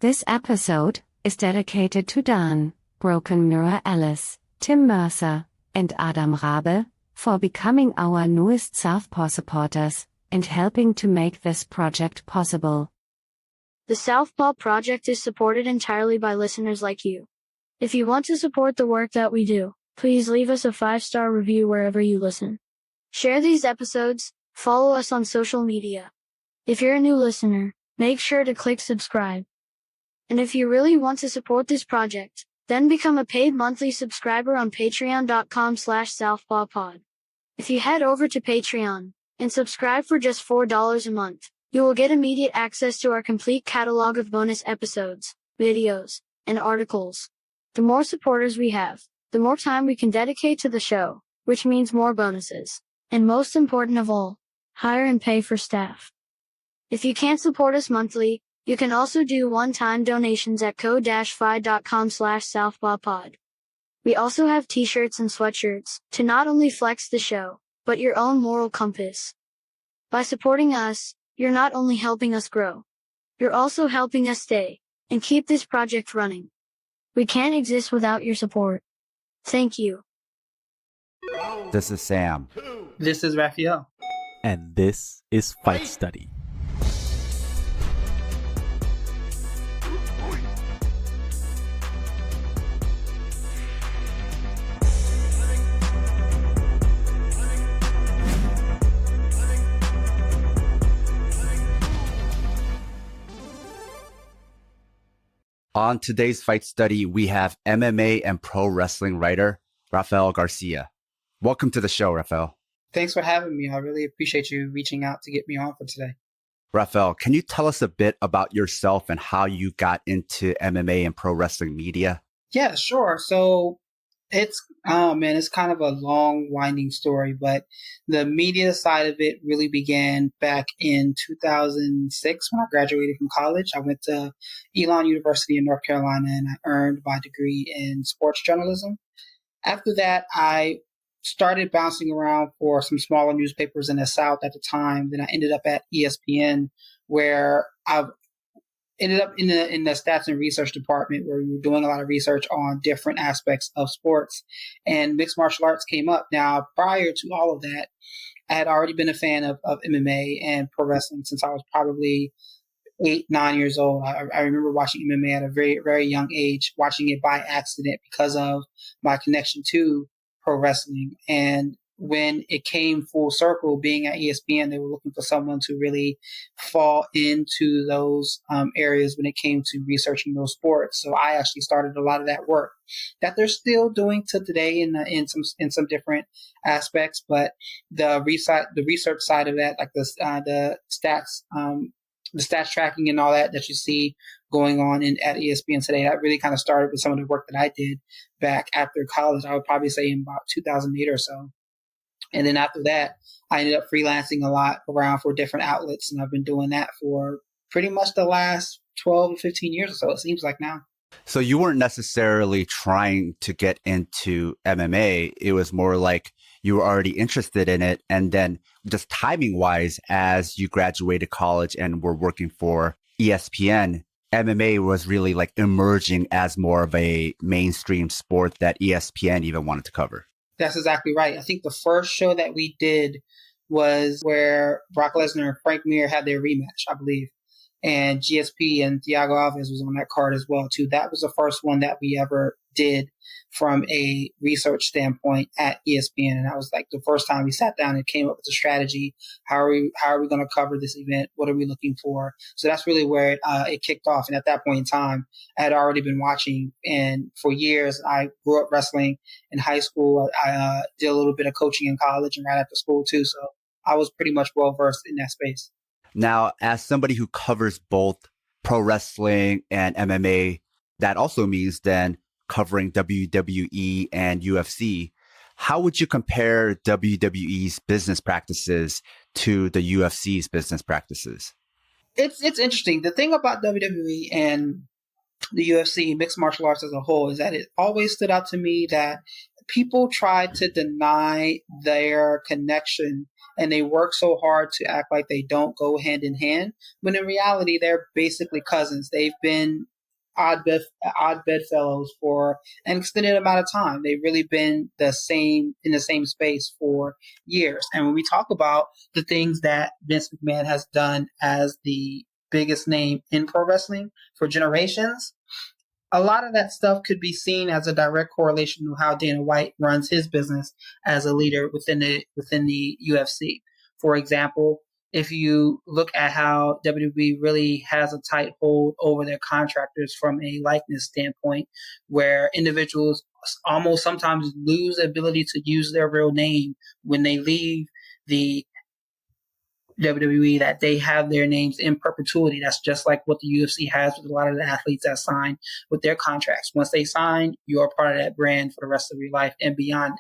This episode is dedicated to Dan, Broken Mirror Alice, Tim Mercer, and Adam Rabe, for becoming our newest Southpaw supporters and helping to make this project possible. The Southpaw Project is supported entirely by listeners like you. If you want to support the work that we do, please leave us a 5-star review wherever you listen. Share these episodes, follow us on social media. If you're a new listener, make sure to click subscribe. And if you really want to support this project, then become a paid monthly subscriber on patreon.com/southpawpod. If you head over to Patreon and subscribe for just $4 a month, you will get immediate access to our complete catalog of bonus episodes, videos, and articles. The more supporters we have, the more time we can dedicate to the show, which means more bonuses. And most important of all, hire and pay for staff. If you can't support us monthly, you can also do one-time donations at ko-fi.com/southpawpod. We also have t-shirts and sweatshirts to not only flex the show, but your own moral compass. By supporting us, you're not only helping us grow, you're also helping us stay and keep this project running. We can't exist without your support. Thank you. This is Sam. This is Raphael. And this is Fight Study. On today's Fight Study, we have MMA and pro wrestling writer Raphael Garcia. Welcome to the show, Raphael. Thanks for having me. I really appreciate you reaching out to get me on for today. Raphael, can you tell us a bit about yourself and how you got into MMA and pro wrestling media? Yeah, sure. So it's kind of a long, winding story, but the media side of it really began back in 2006 when I graduated from college. I went to Elon University in North Carolina and I earned my degree in sports journalism. After that, I started bouncing around for some smaller newspapers in the South at the time. Then I ended up at ESPN, where I've ended up in the stats and research department, where we were doing a lot of research on different aspects of sports, and mixed martial arts came up. Now, prior to all of that, I had already been a fan of MMA and pro wrestling since I was probably 8, 9 years old. I remember watching MMA at a very, very young age, watching it by accident because of my connection to pro wrestling. And when it came full circle, being at ESPN, they were looking for someone to really fall into those areas when it came to researching those sports. So I actually started a lot of that work that they're still doing to today in some different aspects. But the research side of that, like the stats tracking and all that you see going on at ESPN today, that really kind of started with some of the work that I did back after college. I would probably say in about 2008 or so. And then after that, I ended up freelancing a lot around for different outlets. And I've been doing that for pretty much the last 12 to 15 years or so, it seems like now. So you weren't necessarily trying to get into MMA. It was more like you were already interested in it. And then just timing wise, as you graduated college and were working for ESPN, MMA was really like emerging as more of a mainstream sport that ESPN even wanted to cover. That's exactly right. I think the first show that we did was where Brock Lesnar and Frank Mir had their rematch, I believe. And GSP and Thiago Alves was on that card as well, too. That was the first one that we ever did from a research standpoint at ESPN. And that was like the first time we sat down and came up with a strategy. How are we going to cover this event? What are we looking for? So that's really where it kicked off. And at that point in time, I had already been watching. And for years, I grew up wrestling in high school. I did a little bit of coaching in college and right after school, too. So I was pretty much well-versed in that space. Now, as somebody who covers both pro wrestling and MMA, that also means then covering WWE and UFC. How would you compare WWE's business practices to the UFC's business practices? It's interesting. The thing about WWE and the UFC, mixed martial arts as a whole, is that it always stood out to me that people try to deny their connection, and they work so hard to act like they don't go hand in hand, when in reality, they're basically cousins. They've been odd bedfellows for an extended amount of time. They've really been in the same space for years. And when we talk about the things that Vince McMahon has done as the biggest name in pro wrestling for generations, a lot of that stuff could be seen as a direct correlation to how Dana White runs his business as a leader within the UFC. For example, if you look at how WWE really has a tight hold over their contractors from a likeness standpoint, where individuals almost sometimes lose the ability to use their real name when they leave the WWE, that they have their names in perpetuity. That's just like what the UFC has with a lot of the athletes that sign with their contracts. Once they sign, you're part of that brand for the rest of your life and beyond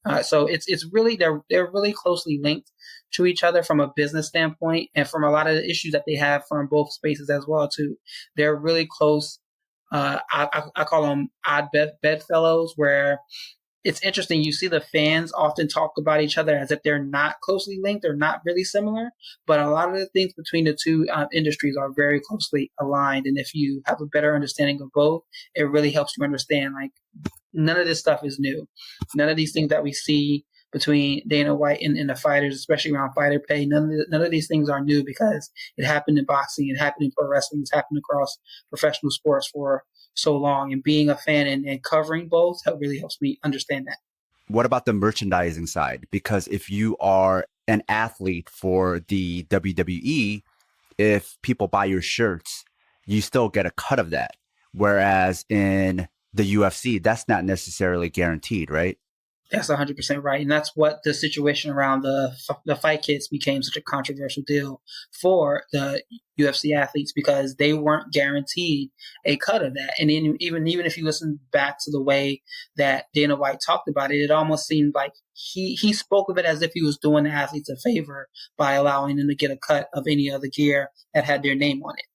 that. So it's really they're really closely linked to each other from a business standpoint, and from a lot of the issues that they have from both spaces as well too. They're really close. I call them odd bedfellows, where it's interesting. You see the fans often talk about each other as if they're not closely linked or not really similar, but a lot of the things between the two industries are very closely aligned. And if you have a better understanding of both, it really helps you understand, like, none of this stuff is new. None of these things that we see between Dana White and the fighters, especially around fighter pay, none of these things are new, because it happened in boxing, it happened in pro wrestling, it's happened across professional sports for so long. And being a fan and covering both really helps me understand that. What about the merchandising side? Because if you are an athlete for the WWE, if people buy your shirts, you still get a cut of that. Whereas in the UFC, that's not necessarily guaranteed, right? That's 100% right. And that's what the situation around the fight kits became such a controversial deal for the UFC athletes, because they weren't guaranteed a cut of that. And even if you listen back to the way that Dana White talked about it, it almost seemed like he spoke of it as if he was doing the athletes a favor by allowing them to get a cut of any other gear that had their name on it.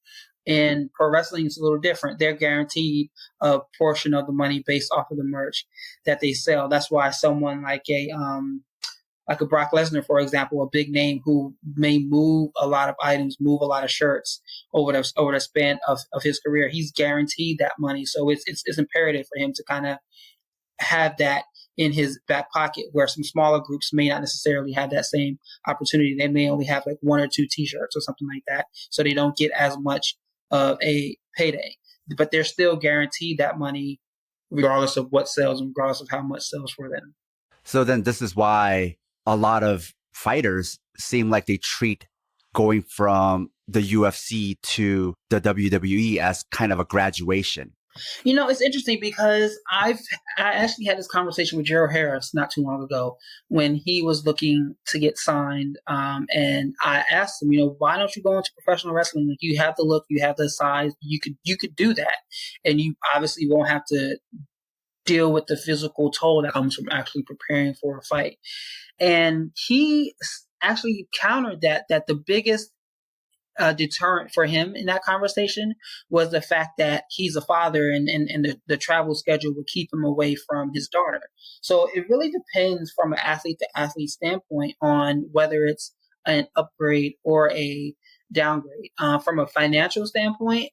In pro wrestling, it's a little different. They're guaranteed a portion of the money based off of the merch that they sell. That's why someone like a Brock Lesnar, for example, a big name who may move a lot of items, move a lot of shirts over the span of his career, he's guaranteed that money. So it's imperative for him to kind of have that in his back pocket, where some smaller groups may not necessarily have that same opportunity. They may only have like one or two T-shirts or something like that, so they don't get as much of a payday, but they're still guaranteed that money regardless of what sells and regardless of how much sells for them. So then this is why a lot of fighters seem like they treat going from the UFC to the WWE as kind of a graduation. You know, it's interesting because I actually had this conversation with Gerald Harris not too long ago when he was looking to get signed. And I asked him, why don't you go into professional wrestling? Like, you have the look, you have the size, you could do that. And you obviously won't have to deal with the physical toll that comes from actually preparing for a fight. And he actually countered that the biggest deterrent for him in that conversation was the fact that he's a father, and the travel schedule would keep him away from his daughter. So it really depends from an athlete to athlete standpoint on whether it's an upgrade or a downgrade. From a financial standpoint,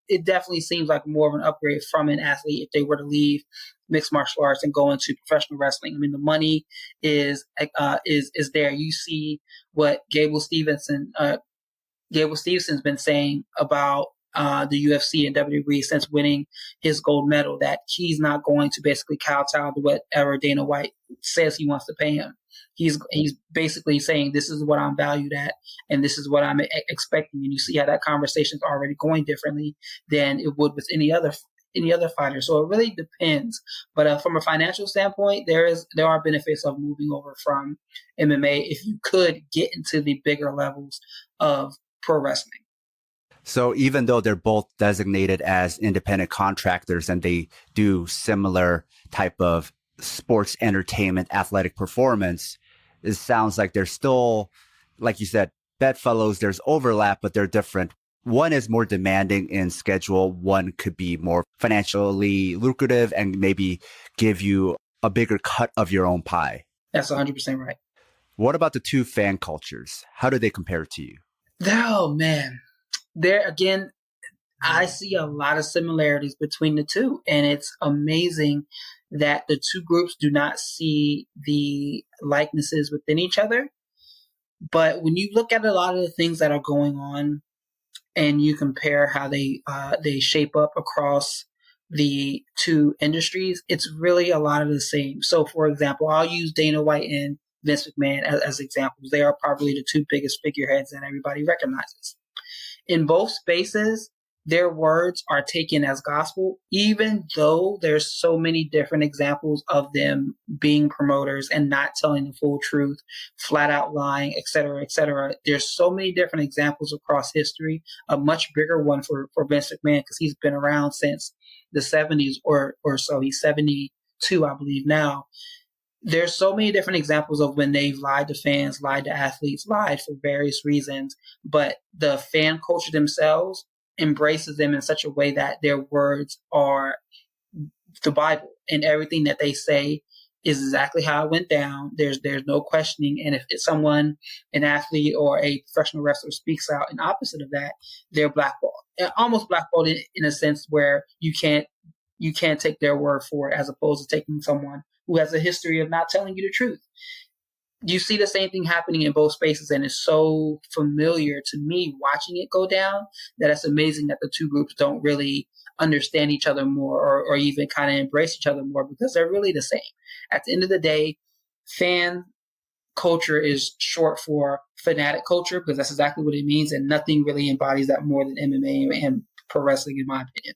it definitely seems like more of an upgrade from an athlete if they were to leave mixed martial arts and go into professional wrestling. I mean, the money is there. You see what Gable Stevenson's been saying about the UFC and WWE since winning his gold medal, that he's not going to basically kowtow to whatever Dana White says he wants to pay him. He's basically saying, this is what I'm valued at, and this is what I'm expecting. And you see how that conversation is already going differently than it would with any other fighter. So it really depends. But from a financial standpoint, there are benefits of moving over from MMA if you could get into the bigger levels of pro wrestling. So even though they're both designated as independent contractors and they do similar type of sports entertainment, athletic performance, it sounds like they're still, like you said, bedfellows, there's overlap, but they're different. One is more demanding in schedule. One could be more financially lucrative and maybe give you a bigger cut of your own pie. That's 100% right. What about the two fan cultures? How do they compare to you? Oh, man. There again, I see a lot of similarities between the two. And it's amazing that the two groups do not see the likenesses within each other. But when you look at a lot of the things that are going on and you compare how they shape up across the two industries, it's really a lot of the same. So, for example, I'll use Dana White and Vince McMahon as examples. They are probably the two biggest figureheads that everybody recognizes. In both spaces, their words are taken as gospel, even though there's so many different examples of them being promoters and not telling the full truth, flat out lying, et cetera, et cetera. There's so many different examples across history. A much bigger one for Vince McMahon because he's been around since the 70s or so. He's 72, I believe, now. There's so many different examples of when they've lied to fans, lied to athletes, lied for various reasons, but the fan culture themselves embraces them in such a way that their words are the Bible and everything that they say is exactly how it went down. There's no questioning. And if it's someone, an athlete or a professional wrestler speaks out in opposite of that, they're blackballed. Almost blackballed in a sense where you can't take their word for it as opposed to taking someone who has a history of not telling you the truth. You see the same thing happening in both spaces, and it's so familiar to me watching it go down that it's amazing that the two groups don't really understand each other more or even kind of embrace each other more because they're really the same. At the end of the day, fan culture is short for fanatic culture because that's exactly what it means, and nothing really embodies that more than MMA and pro wrestling, in my opinion.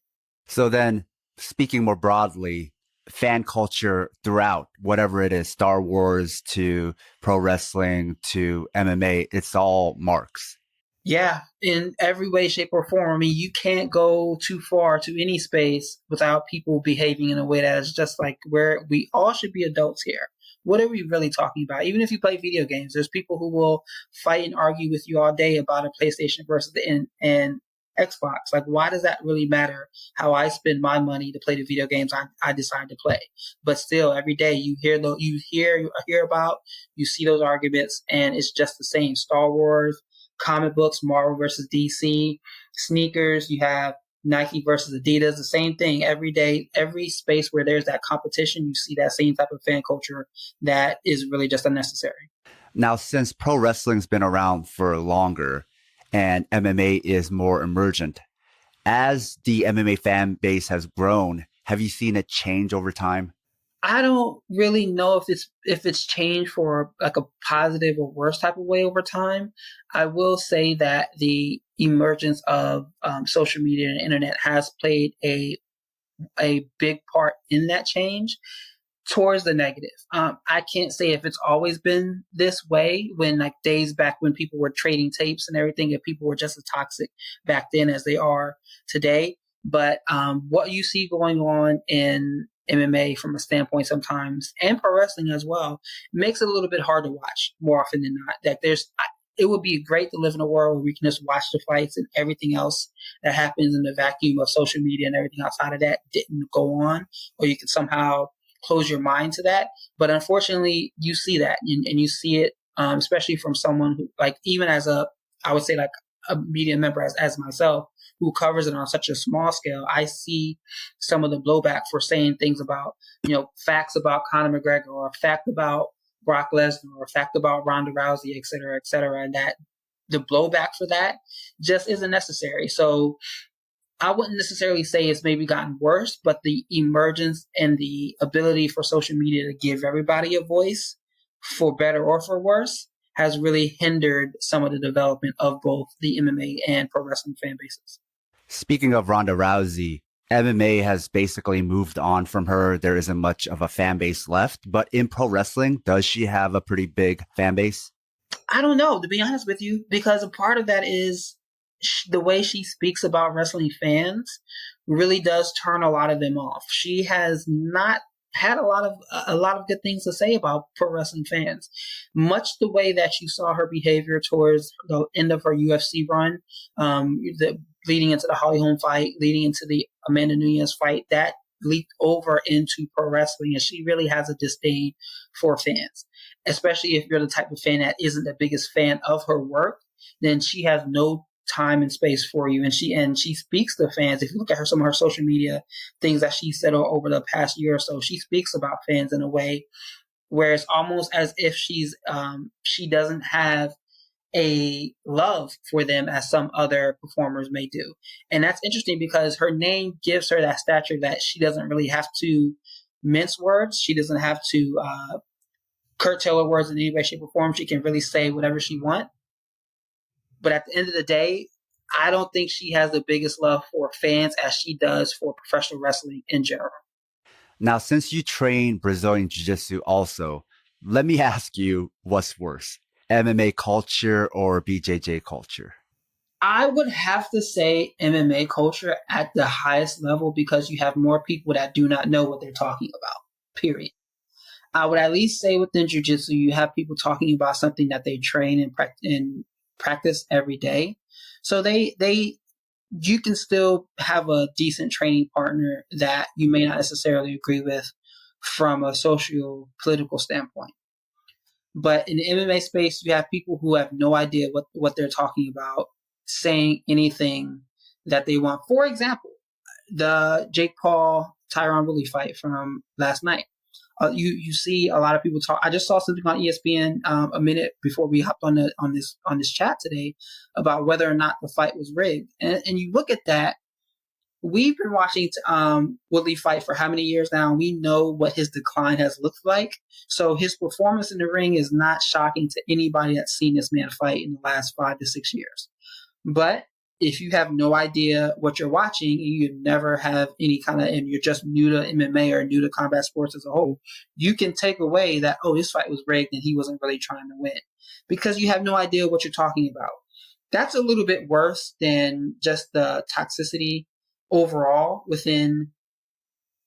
So then, speaking more broadly, fan culture throughout, whatever it is, Star Wars to pro wrestling to MMA, it's all marks. Yeah, in every way, shape, or form. I mean, you can't go too far to any space without people behaving in a way that is just like where we all should be adults here. What are we really talking about? Even if you play video games, there's people who will fight and argue with you all day about a PlayStation versus and Xbox. Like, why does that really matter how I spend my money to play the video games I decide to play? But still, every day you hear about, you see those arguments, and it's just the same. Star Wars, comic books, Marvel versus DC, sneakers, you have Nike versus Adidas, the same thing every day. Every space where there's that competition, you see that same type of fan culture that is really just unnecessary. Now, since pro wrestling's been around for longer and MMA is more emergent, as the MMA fan base has grown, have you seen it change over time? I don't really know if it's changed for like a positive or worse type of way over time. I will say that the emergence of social media and internet has played a big part in that change towards the negative. I can't say if it's always been this way when like days back when people were trading tapes and everything, if people were just as toxic back then as they are today. But what you see going on in MMA from a standpoint sometimes, and pro wrestling as well, makes it a little bit hard to watch more often than not. That it would be great to live in a world where we can just watch the fights and everything else that happens in the vacuum of social media and everything outside of that didn't go on, or you can somehow close your mind to that. But unfortunately, you see that, and you see it, especially from someone who, like, even as I would say like a media member as myself, who covers it on such a small scale, I see some of the blowback for saying things about, facts about Conor McGregor or a fact about Brock Lesnar or a fact about Ronda Rousey, et cetera, and that the blowback for that just isn't necessary. So I wouldn't necessarily say it's maybe gotten worse, but the emergence and the ability for social media to give everybody a voice, for better or for worse, has really hindered some of the development of both the MMA and pro wrestling fan bases. Speaking of Ronda Rousey, MMA has basically moved on from her. There isn't much of a fan base left, but in pro wrestling, does she have a pretty big fan base? I don't know, to be honest with you, because a part of that is the way she speaks about wrestling fans really does turn a lot of them off. She has not had a lot of good things to say about pro wrestling fans, much the way that you saw her behavior towards the end of her UFC run, leading into the Holly Holm fight, leading into the Amanda Nunes fight. That leaped over into pro wrestling, and she really has a disdain for fans, especially if you're the type of fan that isn't the biggest fan of her work. Then she has no time and space for you, and she speaks to fans. If you look at some of her social media things that she said over the past year or so, she speaks about fans in a way where it's almost as if she doesn't have a love for them as some other performers may do. And that's interesting because her name gives her that stature that she doesn't really have to mince words. She doesn't have to curtail her words in any way, shape, or form. She can really say whatever she wants. But at the end of the day, I don't think she has the biggest love for fans as she does for professional wrestling in general. Now, since you train Brazilian Jiu-Jitsu also, let me ask you, what's worse, MMA culture or BJJ culture? I would have to say MMA culture at the highest level because you have more people that do not know what they're talking about, period. I would at least say within Jiu-Jitsu, you have people talking about something that they train and practice every day. So you can still have a decent training partner that you may not necessarily agree with from a social political standpoint. But in the MMA space, you have people who have no idea what they're talking about, saying anything that they want. For example, the Jake Paul Tyron Woodley fight from last night. You see a lot of people talk. I just saw something on ESPN a minute before we hopped on this chat today about whether or not the fight was rigged. And you look at that. We've been watching Woodley fight for how many years now? We know what his decline has looked like. So his performance in the ring is not shocking to anybody that's seen this man fight in the last 5 to 6 years. But if you have no idea what you're watching and you never have and you're just new to MMA or new to combat sports as a whole, you can take away that, oh, this fight was rigged and he wasn't really trying to win because you have no idea what you're talking about. That's a little bit worse than just the toxicity overall within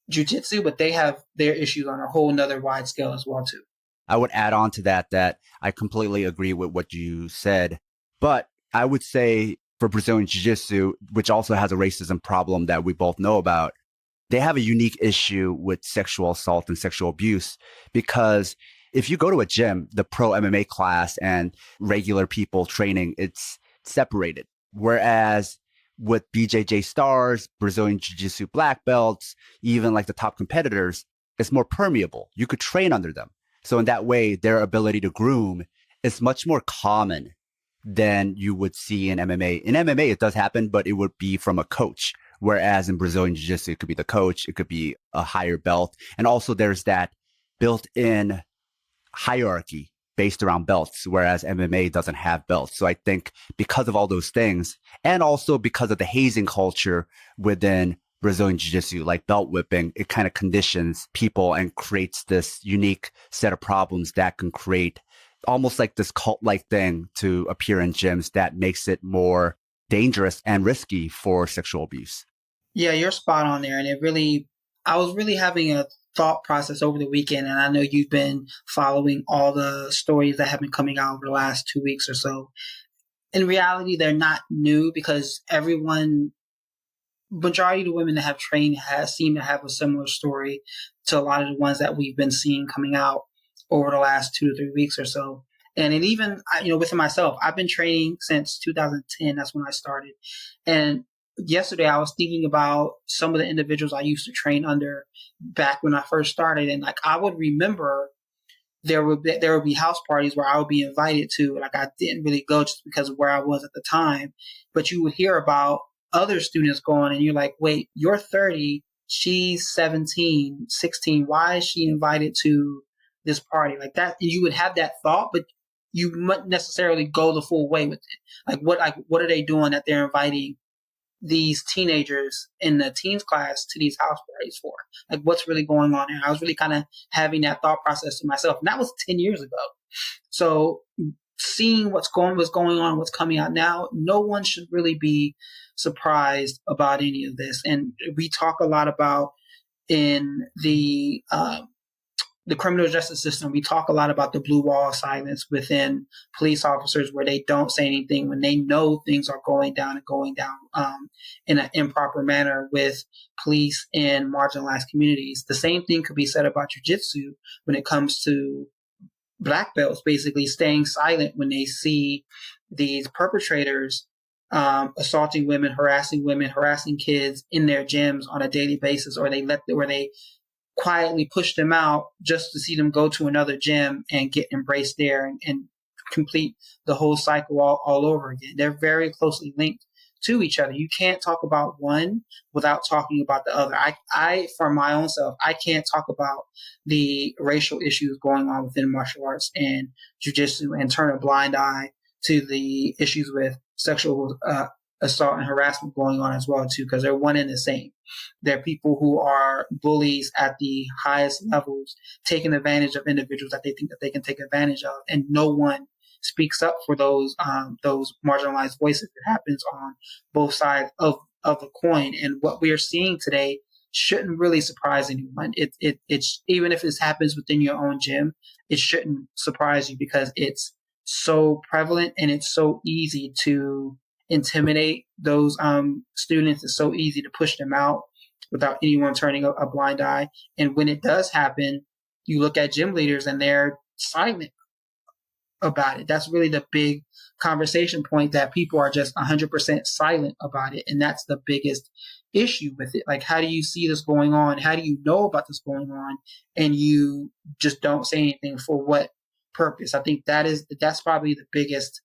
jiu-jitsu, but they have their issues on a whole nother wide scale as well, too. I would add on to that I completely agree with what you said, but I would say for Brazilian Jiu-Jitsu, which also has a racism problem that we both know about, they have a unique issue with sexual assault and sexual abuse because if you go to a gym, the pro MMA class and regular people training, it's separated. Whereas with BJJ stars, Brazilian Jiu-Jitsu black belts, even like the top competitors, it's more permeable. You could train under them. So in that way, their ability to groom is much more common than you would see in MMA. In MMA, it does happen, but it would be from a coach. Whereas in Brazilian Jiu-Jitsu, it could be the coach, it could be a higher belt. And also there's that built-in hierarchy based around belts, whereas MMA doesn't have belts. So I think because of all those things, and also because of the hazing culture within Brazilian Jiu-Jitsu, like belt whipping, it kind of conditions people and creates this unique set of problems that can create almost like this cult-like thing to appear in gyms that makes it more dangerous and risky for sexual abuse. Yeah, you're spot on there. And I was really having a thought process over the weekend. And I know you've been following all the stories that have been coming out over the last 2 weeks or so. In reality, they're not new because majority of the women that have trained seem to have a similar story to a lot of the ones that we've been seeing coming out over the last 2 to 3 weeks or so. And it even, within myself, I've been training since 2010. That's when I started. And yesterday I was thinking about some of the individuals I used to train under back when I first started. And like, I would remember there would be house parties where I would be invited to, like I didn't really go just because of where I was at the time, but you would hear about other students going and you're like, wait, you're 30, she's 17, 16. Why is she invited to this party like that? And you would have that thought, but you wouldn't necessarily go the full way with it. What are they doing that they're inviting these teenagers in the teens class to these house parties for? Like, what's really going on there? I was really kind of having that thought process to myself. And that was 10 years ago. So seeing what's going on, what's coming out now, no one should really be surprised about any of this. And we talk a lot about in the the criminal justice system, we talk a lot about the blue wall of silence within police officers where they don't say anything when they know things are going down in an improper manner with police in marginalized communities. The same thing could be said about jiu-jitsu when it comes to black belts, basically staying silent when they see these perpetrators assaulting women, harassing kids in their gyms on a daily basis, or they quietly push them out just to see them go to another gym and get embraced there and complete the whole cycle all over again. They're very closely linked to each other. You can't talk about one without talking about the other. I, for my own self, I can't talk about the racial issues going on within martial arts and jiu-jitsu and turn a blind eye to the issues with sexual assault and harassment going on as well too, because they're one and the same. They're people who are bullies at the highest levels, taking advantage of individuals that they think that they can take advantage of, and no one speaks up for those marginalized voices. It happens on both sides of the coin, and what we are seeing today shouldn't really surprise anyone. It's even if this happens within your own gym, it shouldn't surprise you because it's so prevalent and it's so easy to intimidate those students. It's so easy to push them out without anyone turning a blind eye. And when it does happen, you look at gym leaders and they're silent about it. That's really the big conversation point, that people are just 100% silent about it. And that's the biggest issue with it. Like, how do you see this going on? How do you know about this going on? And you just don't say anything. For what purpose? I think that's probably the biggest,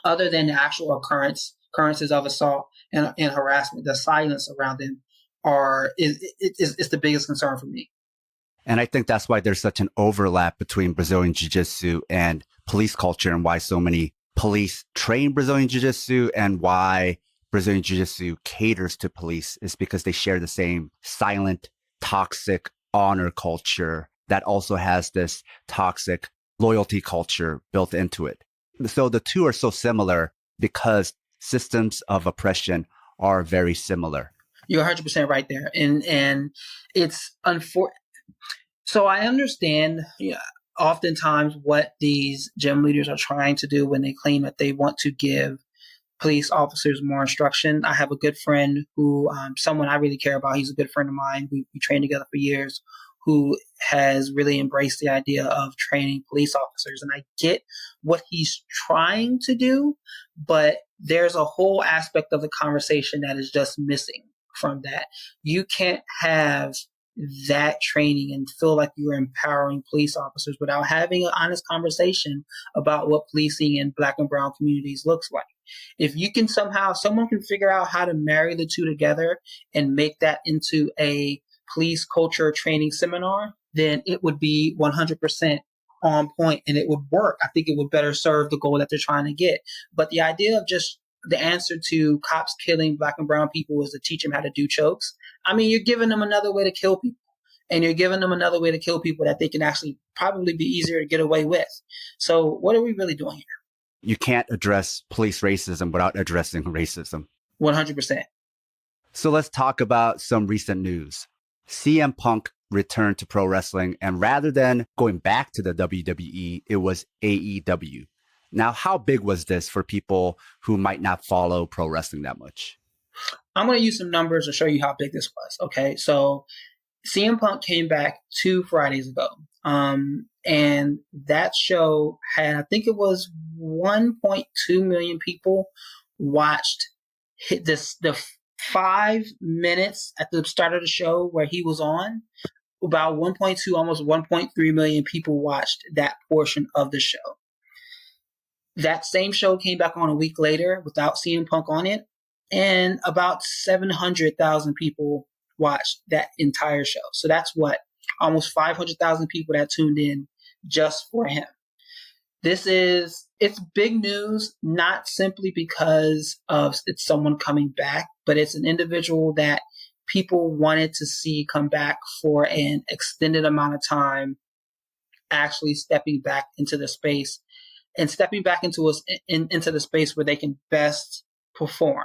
other than the actual occurrences of assault and harassment, the silence around them is the biggest concern for me. And I think that's why there's such an overlap between Brazilian Jiu-Jitsu and police culture, and why so many police train Brazilian Jiu-Jitsu and why Brazilian Jiu-Jitsu caters to police, is because they share the same silent, toxic honor culture that also has this toxic loyalty culture built into it. So the two are so similar because systems of oppression are very similar. You're 100% right there. And it's unfortunate. So I understand oftentimes what these gym leaders are trying to do when they claim that they want to give police officers more instruction. I have a good friend who, someone I really care about, he's a good friend of mine. We trained together for years, who has really embraced the idea of training police officers. And I get what he's trying to do, but there's a whole aspect of the conversation that is just missing from that. You can't have that training and feel like you're empowering police officers without having an honest conversation about what policing in Black and brown communities looks like. If you can someone can figure out how to marry the two together and make that into a police culture training seminar, then it would be 100% on point and it would work. I think it would better serve the goal that they're trying to get. But the idea of just the answer to cops killing Black and brown people is to teach them how to do chokes. I mean, you're giving them another way to kill people, and you're giving them another way to kill people that they can actually probably be easier to get away with. So what are we really doing here? You can't address police racism without addressing racism. 100%. So let's talk about some recent news. CM Punk returned to pro wrestling, and rather than going back to the WWE, it was AEW. Now, how big was this for people who might not follow pro wrestling that much? I'm going to use some numbers to show you how big this was. Okay, so CM Punk came back 2 Fridays ago. And that show had, I think it was 1.2 million people watched the 5 minutes at the start of the show where he was on. About 1.2, almost 1.3 million people watched that portion of the show. That same show came back on a week later without CM Punk on it, and about 700,000 people watched that entire show. So that's almost 500,000 people that tuned in just for him. It's big news, not simply because of it's someone coming back, but it's an individual that people wanted to see come back for an extended amount of time, actually stepping back into the space and stepping back into the space where they can best perform.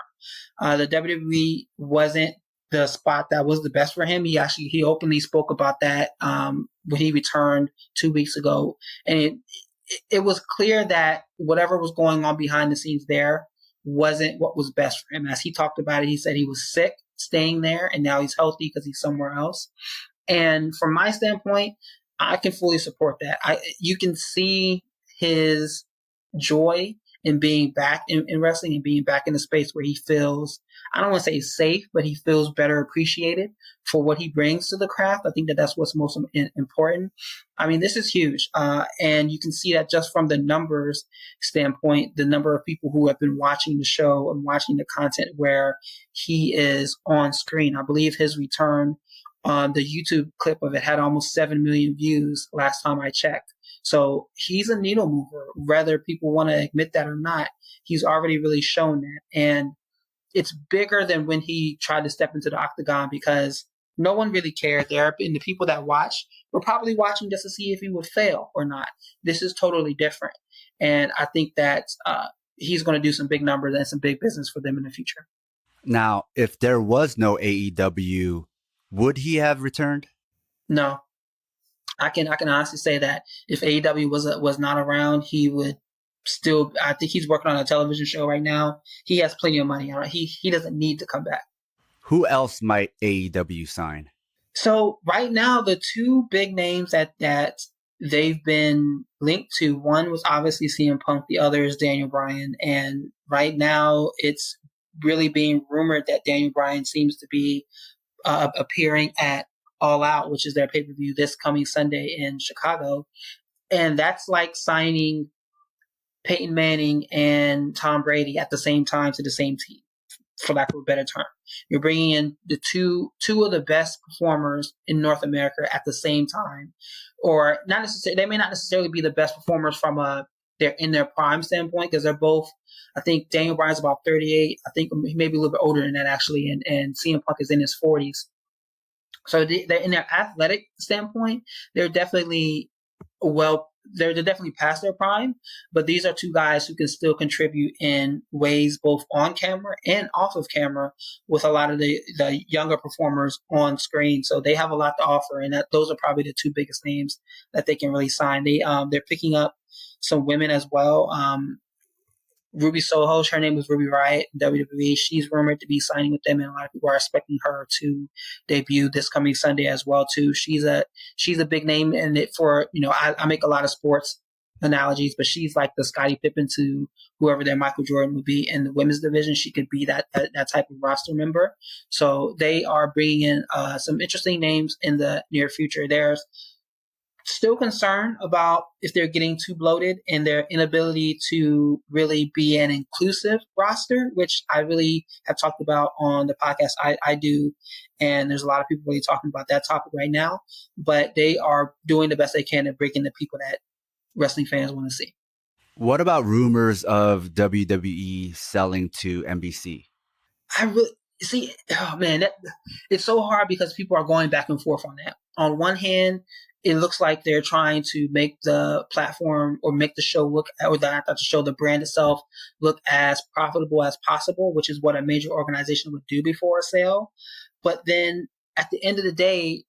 The WWE wasn't the spot that was the best for him. He openly spoke about that when he returned 2 weeks ago, and it was clear that whatever was going on behind the scenes there wasn't what was best for him. As he talked about it, he said he was sick staying there, and now he's healthy because he's somewhere else. And from my standpoint, I can fully support that. You can see his joy in being back in wrestling and being back in a space where he feels, I don't want to say safe, but he feels better appreciated for what he brings to the craft. I think that that's what's most important. I mean, this is huge. And you can see that just from the numbers standpoint, the number of people who have been watching the show and watching the content where he is on screen. I believe his return on the YouTube clip of it had almost 7 million views last time I checked. So he's a needle mover, whether people want to admit that or not. He's already really shown that. And it's bigger than when he tried to step into the octagon because no one really cared there. And the people that watch were probably watching just to see if he would fail or not. This is totally different. And I think that he's going to do some big numbers and some big business for them in the future. Now, if there was no AEW, would he have returned? No. I can honestly say that if AEW was not around, he would still. I think he's working on a television show right now. He has plenty of money. All right, he doesn't need to come back. Who else might AEW sign? So right now, the two big names that they've been linked to, one was obviously CM Punk, the other is Daniel Bryan, and right now it's really being rumored that Daniel Bryan seems to be appearing at All Out, which is their pay-per-view this coming Sunday in Chicago. And that's like signing Peyton Manning and Tom Brady at the same time to the same team, for lack of a better term. You're bringing in the two of the best performers in North America at the same time, or not necessarily. They may not necessarily be the best performers from they're in their prime standpoint, because they're both. I think Daniel Bryan's about 38. I think he may be a little bit older than that actually, and CM Punk is in his 40s. So they're in their athletic standpoint, they're definitely they're definitely past their prime, but these are two guys who can still contribute in ways both on camera and off of camera with a lot of the younger performers on screen. So they have a lot to offer, and those are probably the two biggest names that they can really sign. They're picking up some women as well. Ruby Soho, her name was Ruby Riott in WWE. She's rumored to be signing with them, and a lot of people are expecting her to debut this coming Sunday as well too. She's a big name, and I make a lot of sports analogies, but she's like the Scottie Pippen to whoever their Michael Jordan would be in the women's division. She could be that type of roster member. So they are bringing in some interesting names in the near future. There's still concerned about if they're getting too bloated and their inability to really be an inclusive roster, which I really have talked about on the podcast I do. And there's a lot of people really talking about that topic right now, but they are doing the best they can at bringing the people that wrestling fans want to see. What about rumors of WWE selling to NBC? I really see, oh man, it's so hard because people are going back and forth on that. On one hand, it looks like they're trying to make the platform or make the show the brand itself look as profitable as possible, which is what a major organization would do before a sale. But then at the end of the day,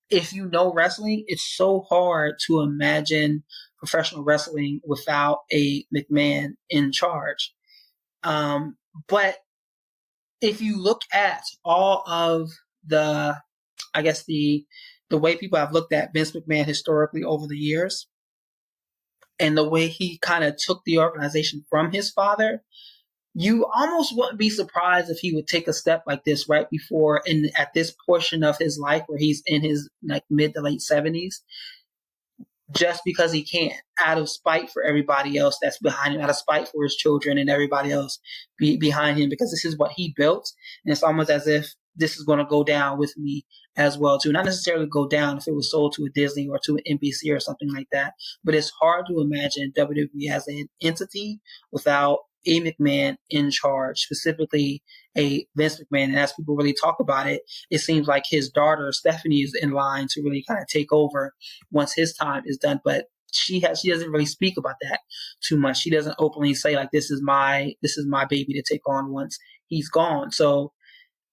if you know wrestling, it's so hard to imagine professional wrestling without a McMahon in charge. But if you look at all of the way people have looked at Vince McMahon historically over the years, and the way he kind of took the organization from his father, you almost wouldn't be surprised if he would take a step like this right before and at this portion of his life where he's in his mid to late 70s, just because he can, out of spite for everybody else that's behind him, out of spite for his children and everybody else behind him, because this is what he built. And it's almost as if this is going to go down with me as well too. Not necessarily go down if it was sold to a Disney or to an NBC or something like that, but it's hard to imagine WWE as an entity without a McMahon in charge, specifically a Vince McMahon. And as people really talk about it, it seems like his daughter Stephanie is in line to really kind of take over once his time is done. But she doesn't really speak about that too much. She doesn't openly say like, this is my baby to take on once he's gone. So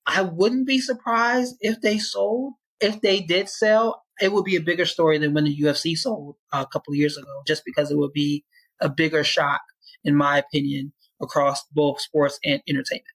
I wouldn't be surprised if they sold. If they did sell, it would be a bigger story than when the UFC sold a couple of years ago, just because it would be a bigger shock, in my opinion, across both sports and entertainment.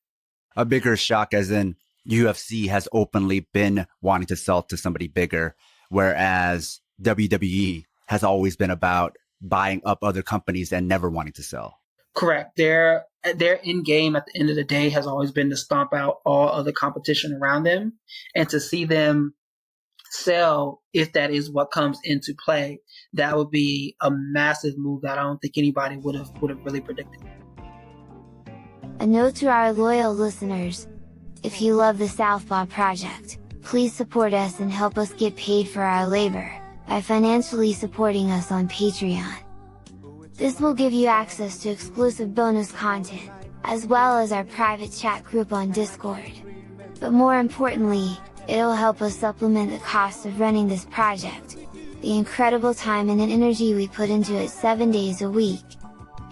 A bigger shock as in UFC has openly been wanting to sell to somebody bigger, whereas WWE has always been about buying up other companies and never wanting to sell. Correct. Their end game at the end of the day has always been to stomp out all other competition around them, and to see them sell, if that is what comes into play, that would be a massive move that I don't think anybody would have really predicted. A note to our loyal listeners: if you love the Southpaw Project, please support us and help us get paid for our labor by financially supporting us on Patreon. This will give you access to exclusive bonus content, as well as our private chat group on Discord. But more importantly, it'll help us supplement the cost of running this project, the incredible time and energy we put into it 7 days a week.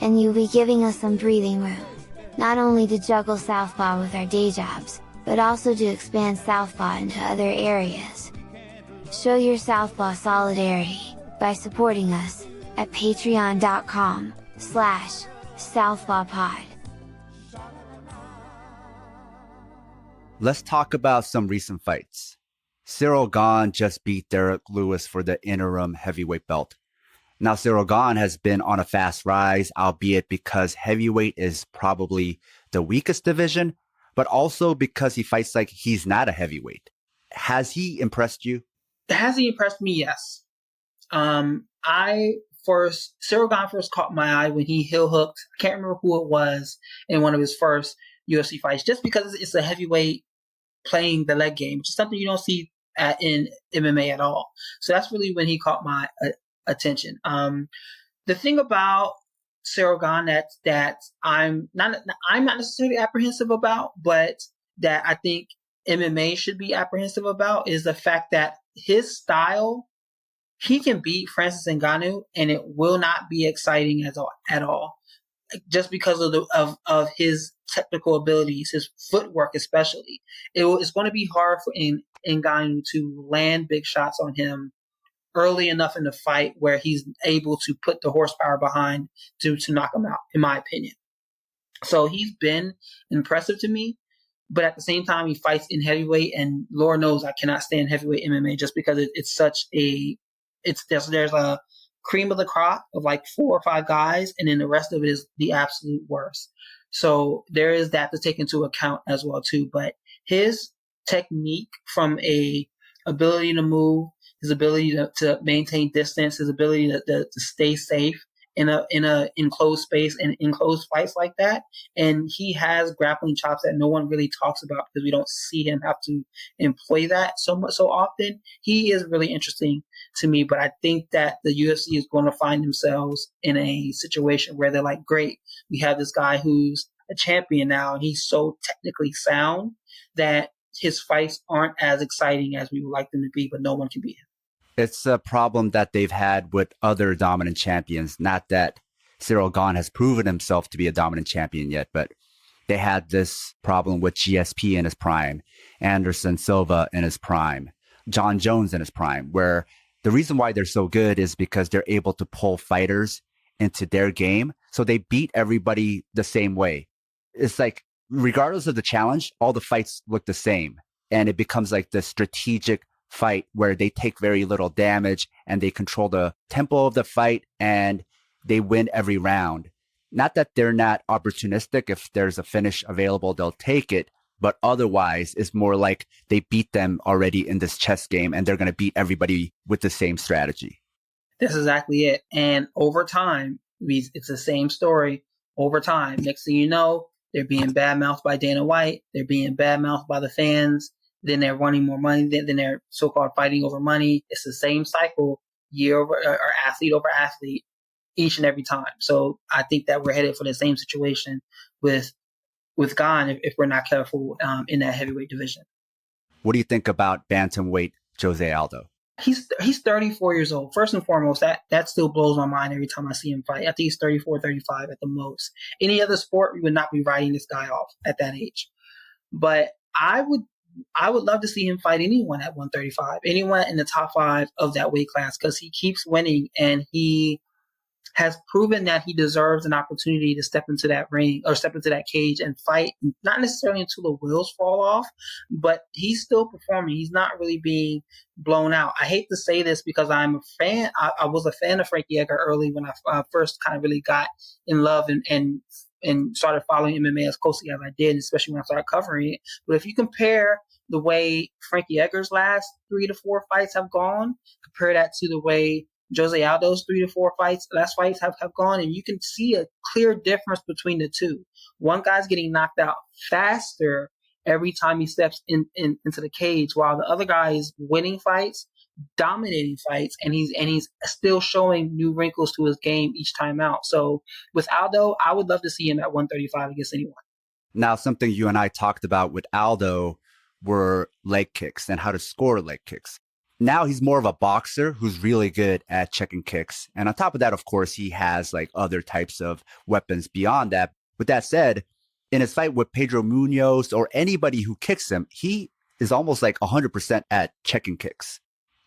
And you'll be giving us some breathing room, not only to juggle Southpaw with our day jobs, but also to expand Southpaw into other areas. Show your Southpaw solidarity by supporting us at patreon.com/southpawpod. Let's talk about some recent fights. Cyril Gane just beat Derek Lewis for the interim heavyweight belt. Now, Cyril Gane has been on a fast rise, albeit because heavyweight is probably the weakest division, but also because he fights like he's not a heavyweight. Has he impressed you? Has he impressed me? Yes. Cyril Gane first caught my eye when he heel hooked. I can't remember who it was in one of his first UFC fights, just because it's a heavyweight playing the leg game, which is something you don't see in MMA at all. So that's really when he caught my attention. The thing about Cyril Gane that I'm not necessarily apprehensive about, but that I think MMA should be apprehensive about, is the fact that his style, he can beat Francis Ngannou and it will not be exciting at all, just because of his technical abilities, his footwork especially. It's going to be hard for Ngannou to land big shots on him early enough in the fight where he's able to put the horsepower behind to knock him out, in my opinion. So he's been impressive to me, but at the same time, he fights in heavyweight, and Lord knows I cannot stand heavyweight MMA just because it's such there's a cream of the crop of like 4 or 5 guys, and then the rest of it is the absolute worst. So there is that to take into account as well too. But his technique, from a ability to move, his ability to maintain distance, his ability to stay safe in a enclosed space and enclosed fights like that, and he has grappling chops that no one really talks about because we don't see him have to employ that so often. He is really interesting to me, but I think that the UFC is going to find themselves in a situation where they're like, great, we have this guy who's a champion now, and he's so technically sound that his fights aren't as exciting as we would like them to be, but no one can beat him. It's a problem that they've had with other dominant champions. Not that Cyril Gane has proven himself to be a dominant champion yet, but they had this problem with GSP in his prime, Anderson Silva in his prime, John Jones in his prime, where the reason why they're so good is because they're able to pull fighters into their game. So they beat everybody the same way. It's like, regardless of the challenge, all the fights look the same. And it becomes like the strategic fight where they take very little damage and they control the tempo of the fight and they win every round. Not that they're not opportunistic. If there's a finish available, they'll take it. But otherwise, it's more like they beat them already in this chess game and they're going to beat everybody with the same strategy. That's exactly it. And over time, it's the same story over time. Next thing you know, they're being badmouthed by Dana White. They're being badmouthed by the fans. Then they're wanting more money. Then they're so-called fighting over money. It's the same cycle, or athlete over athlete, each and every time. So I think that we're headed for the same situation with Gane if we're not careful in that heavyweight division. What do you think about bantamweight Jose Aldo? He's 34 years old. First and foremost, that still blows my mind every time I see him fight. I think he's 34, 35 at the most. Any other sport, we would not be writing this guy off at that age. But I would love to see him fight anyone at 135, anyone in the top 5 of that weight class, because he keeps winning and he has proven that he deserves an opportunity to step into that ring or step into that cage and fight, not necessarily until the wheels fall off, but he's still performing. He's not really being blown out. I hate to say this because I'm a fan. I was a fan of Frankie Edgar early when I first kind of really got in love and started following MMA as closely as I did, especially when I started covering it. But if you compare the way Frankie Edgar's last 3 to 4 fights have gone, compare that to the way Jose Aldo's 3 to 4 last fights have gone, and you can see a clear difference between the two. One guy's getting knocked out faster every time he steps into the cage, while the other guy is winning fights, dominating fights, and he's still showing new wrinkles to his game each time out. So with Aldo, I would love to see him at 135 against anyone. Now, something you and I talked about with Aldo were leg kicks and how to score leg kicks. Now he's more of a boxer who's really good at checking kicks. And on top of that, of course, he has like other types of weapons beyond that. With that said, in his fight with Pedro Munoz or anybody who kicks him, he is almost like 100% at checking kicks.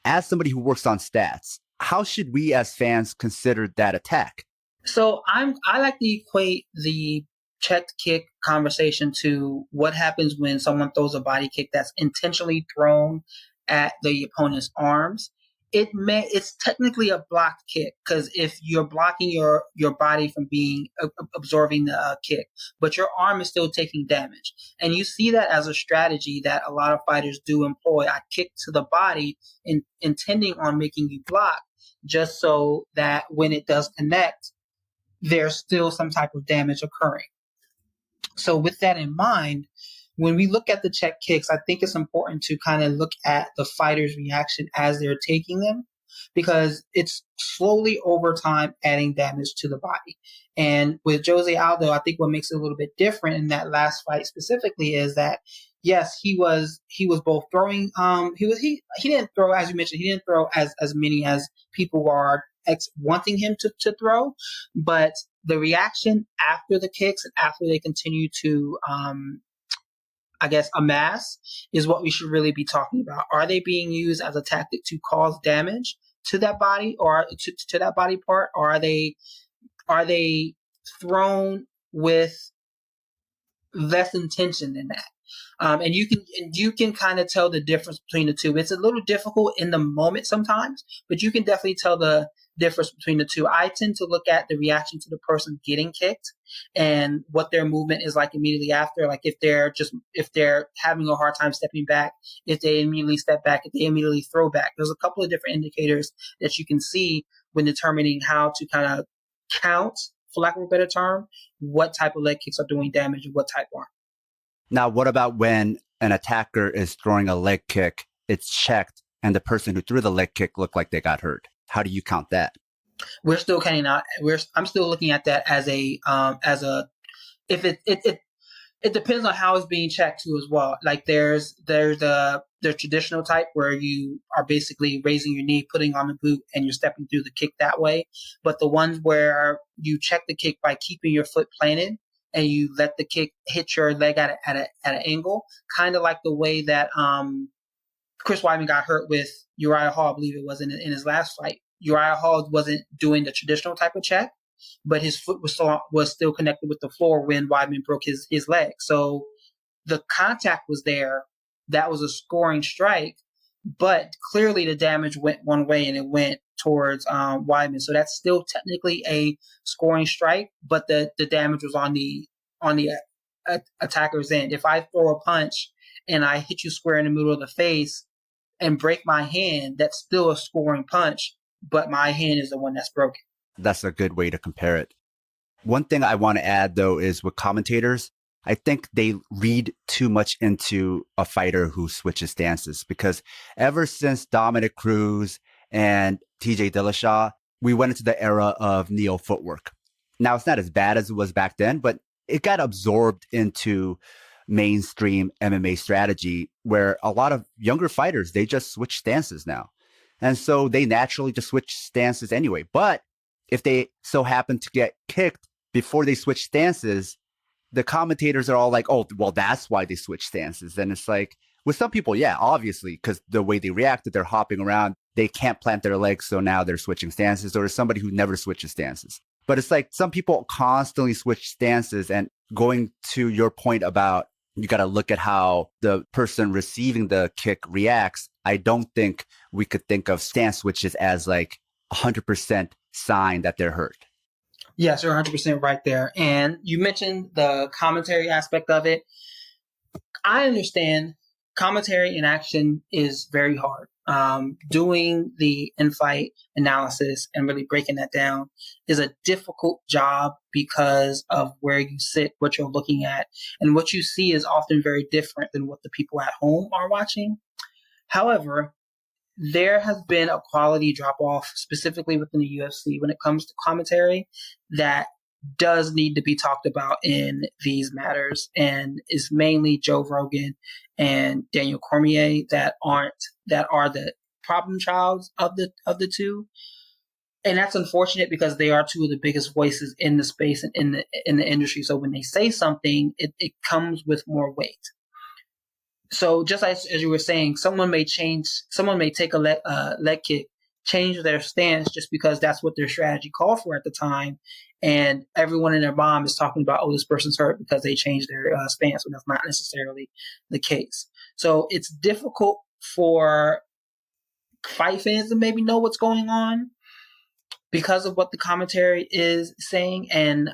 As somebody who works on stats, how should we as fans consider that attack? So I like to equate the checked kick conversation to what happens when someone throws a body kick that's intentionally thrown at the opponent's arms. It's technically a blocked kick because if you're blocking your body from being absorbing the kick, but your arm is still taking damage, and you see that as a strategy that a lot of fighters do employ. I kick to the body, intending on making you block, just so that when it does connect, there's still some type of damage occurring. So with that in mind, when we look at the check kicks, I think it's important to kind of look at the fighter's reaction as they're taking them, because it's slowly over time adding damage to the body. And with Jose Aldo, I think what makes it a little bit different in that last fight specifically is that, yes, he was both throwing, he didn't throw, as you mentioned, he didn't throw as many as people are wanting him to throw, but the reaction after the kicks and after they continue to, amass is what we should really be talking about. Are they being used as a tactic to cause damage to that body or to that body part? Or are they thrown with less intention than that? And you can kind of tell the difference between the two. It's a little difficult in the moment sometimes, but you can definitely tell the difference between the two. I tend to look at the reaction to the person getting kicked and what their movement is like immediately after. Like if they're having a hard time stepping back, if they immediately step back, if they immediately throw back. There's a couple of different indicators that you can see when determining how to kind of count, for lack of a better term, what type of leg kicks are doing damage and what type aren't. Now, what about when an attacker is throwing a leg kick, it's checked, and the person who threw the leg kick looked like they got hurt? How do you count that? We're still counting out. I'm still looking at that as if it depends on how it's being checked too as well. Like there's the traditional type where you are basically raising your knee, putting on the boot, and you're stepping through the kick that way. But the ones where you check the kick by keeping your foot planted and you let the kick hit your leg at an angle, kind of like the way that Chris Weidman got hurt with Uriah Hall, I believe it was in his last fight. Uriah Hall wasn't doing the traditional type of check, but his foot was still connected with the floor when Weidman broke his leg. So the contact was there. That was a scoring strike, but clearly the damage went one way and it went towards Weidman. So that's still technically a scoring strike, but the damage was on the attacker's end. If I throw a punch and I hit you square in the middle of the face and break my hand, that's still a scoring punch, but my hand is the one that's broken. That's a good way to compare it. One thing I want to add, though, is with commentators, I think they read too much into a fighter who switches stances, because ever since Dominic Cruz and TJ Dillashaw, we went into the era of neo footwork. Now, it's not as bad as it was back then, but it got absorbed into mainstream MMA strategy where a lot of younger fighters, they just switch stances now. And so they naturally just switch stances anyway. But if they so happen to get kicked before they switch stances, the commentators are all like, oh, well, that's why they switch stances. And it's like, with some people, yeah, obviously, because the way they reacted, they're hopping around, they can't plant their legs, so now they're switching stances, or somebody who never switches stances. But it's like some people constantly switch stances, and going to your point about you got to look at how the person receiving the kick reacts. I don't think we could think of stance switches as like 100% sign that they're hurt. Yes, you're 100% right there. And you mentioned the commentary aspect of it. I understand commentary in action is very hard. Doing the in-fight analysis and really breaking that down is a difficult job because of where you sit, what you're looking at, and what you see is often very different than what the people at home are watching. However, there has been a quality drop-off, specifically within the UFC, when it comes to commentary that does need to be talked about in these matters, and is mainly Joe Rogan and Daniel Cormier that are the problem childs of the two. And that's unfortunate because they are two of the biggest voices in the space and in the industry. So when they say something, it comes with more weight. So just as you were saying, someone may take a leg kick, change their stance just because that's what their strategy called for at the time. And everyone in their bomb is talking about, oh, this person's hurt because they changed their stance, when that's not necessarily the case. So it's difficult for fight fans to maybe know what's going on because of what the commentary is saying. And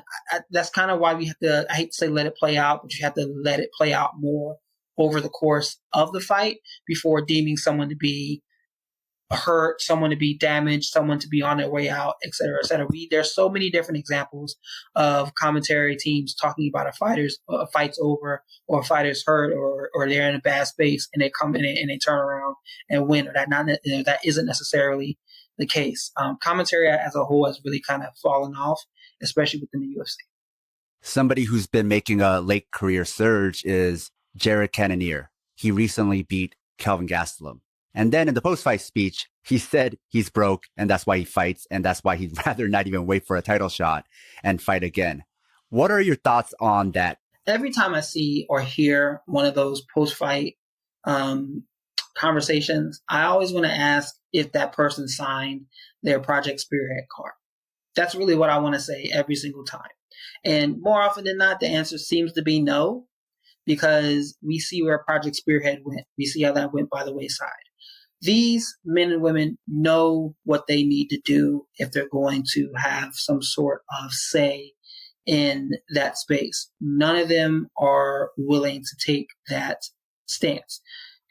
that's kind of why we have to, I hate to say let it play out, but you have to let it play out more over the course of the fight before deeming someone to be hurt, someone to be damaged, someone to be on their way out, et cetera, et cetera. There's so many different examples of commentary teams talking about a fight's over, or a fighter's hurt, or they're in a bad space, and they come in and they turn around and win, or that isn't necessarily the case. Commentary as a whole has really kind of fallen off, especially within the UFC. Somebody who's been making a late career surge is Jared Cannonier. He recently beat Kelvin Gastelum. And then in the post-fight speech, he said he's broke and that's why he fights, and that's why he'd rather not even wait for a title shot and fight again. What are your thoughts on that? Every time I see or hear one of those post-fight conversations, I always want to ask if that person signed their Project Spearhead card. That's really what I want to say every single time. And more often than not, the answer seems to be no, because we see where Project Spearhead went. We see how that went by the wayside. These men and women know what they need to do if they're going to have some sort of say in that space. None of them are willing to take that stance.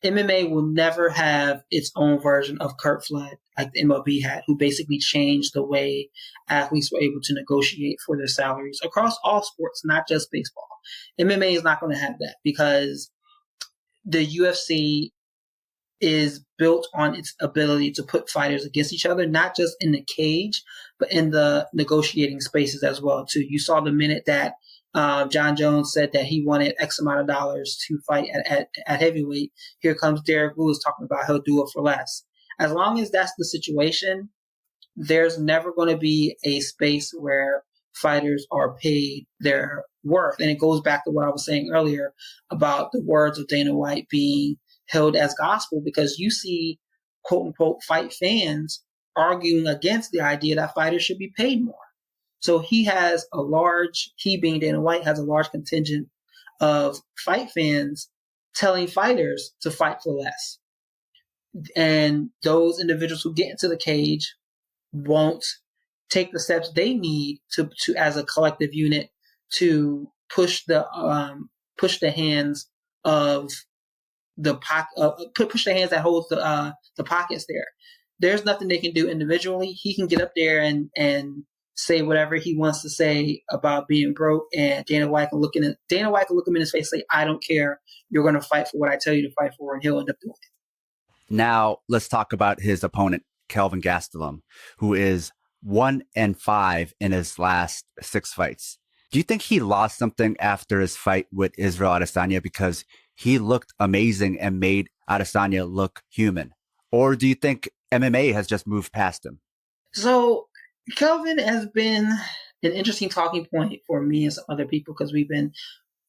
MMA will never have its own version of Curt Flood, like the MLB had, who basically changed the way athletes were able to negotiate for their salaries across all sports, not just baseball. MMA is not going to have that because the UFC is built on its ability to put fighters against each other, not just in the cage, but in the negotiating spaces as well, too. You saw the minute that John Jones said that he wanted X amount of dollars to fight at heavyweight. Here comes Derek Lewis talking about he'll do it for less. As long as that's the situation, there's never going to be a space where fighters are paid their worth. And it goes back to what I was saying earlier about the words of Dana White being held as gospel, because you see quote unquote fight fans arguing against the idea that fighters should be paid more. So he being Dana White, has a large contingent of fight fans telling fighters to fight for less. And those individuals who get into the cage won't take the steps they need to as a collective unit to push the hands of push the hands that holds the pockets there. There's nothing they can do individually. He can get up there and say whatever he wants to say about being broke, and Dana White can look him in his face and say, I don't care. You're going to fight for what I tell you to fight for, and he'll end up doing it. Now, let's talk about his opponent, Kelvin Gastelum, who is 1-5 in his last 6 fights. Do you think he lost something after his fight with Israel Adesanya because he looked amazing and made Adesanya look human? Or do you think MMA has just moved past him? So Kelvin has been an interesting talking point for me and some other people, because we've been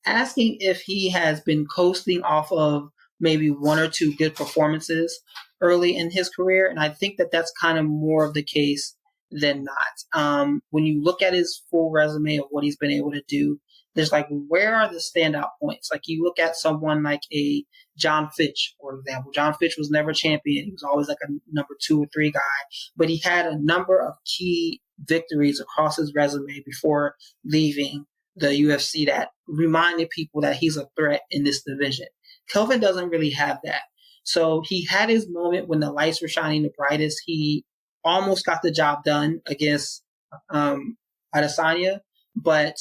asking if he has been coasting off of maybe one or two good performances early in his career. And I think that that's kind of more of the case than not. When you look at his full resume of what he's been able to do, there's like, where are the standout points? Like you look at someone like a John Fitch, for example. John Fitch was never champion. He was always like a number 2 or 3 guy, but he had a number of key victories across his resume before leaving the UFC that reminded people that he's a threat in this division. Kelvin doesn't really have that. So he had his moment when the lights were shining the brightest. He almost got the job done against Adesanya, but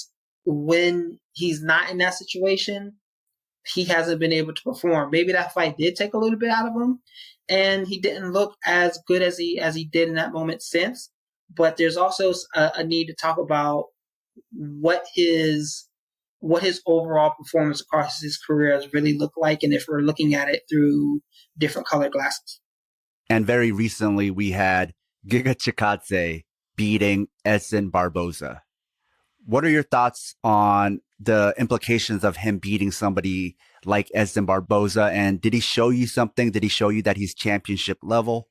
when he's not in that situation, he hasn't been able to perform. Maybe that fight did take a little bit out of him, and he didn't look as good as he did in that moment since. But there's also a need to talk about what his overall performance across his career has really looked like, and if we're looking at it through different colored glasses. And very recently, we had Giga Chikadze beating Edson Barboza. What are your thoughts on the implications of him beating somebody like Edson Barboza? And did he show you something? Did he show you that he's championship level?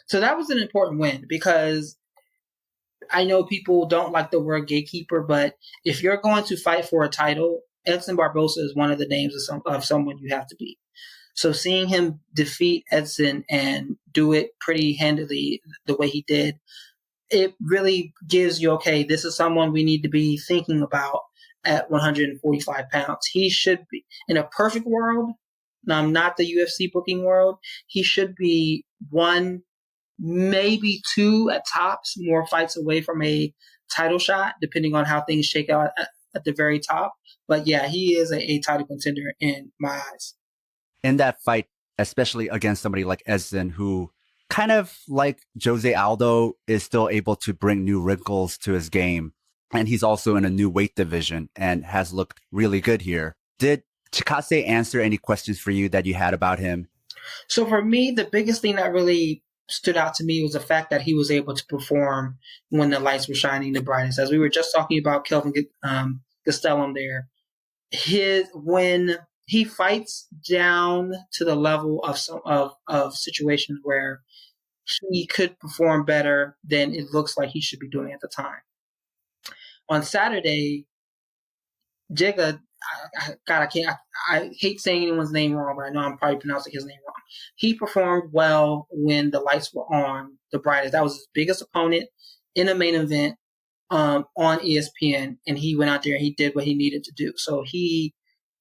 So that was an important win, because I know people don't like the word gatekeeper, but if you're going to fight for a title, Edson Barboza is one of the names of someone you have to beat. So seeing him defeat Edson and do it pretty handily the way he did, it really gives you, okay, this is someone we need to be thinking about at 145 pounds. He should be, in a perfect world, not the UFC booking world, he should be 1, maybe 2 at tops, more fights away from a title shot, depending on how things shake out at the very top. But yeah, he is a title contender in my eyes. In that fight, especially against somebody like Edson, who kind of like Jose Aldo is still able to bring new wrinkles to his game. And he's also in a new weight division and has looked really good here. Did Chikadze answer any questions for you that you had about him? So for me, the biggest thing that really stood out to me was the fact that he was able to perform when the lights were shining the brightest. As we were just talking about Kelvin Gastelum there, when he fights down to the level of situations where he could perform better than it looks like he should be doing at the time. On Saturday, Jiga, I hate saying anyone's name wrong, but I know I'm probably pronouncing his name wrong. He performed well when the lights were on the brightest. That was his biggest opponent in a main event on ESPN, and he went out there and he did what he needed to do. So he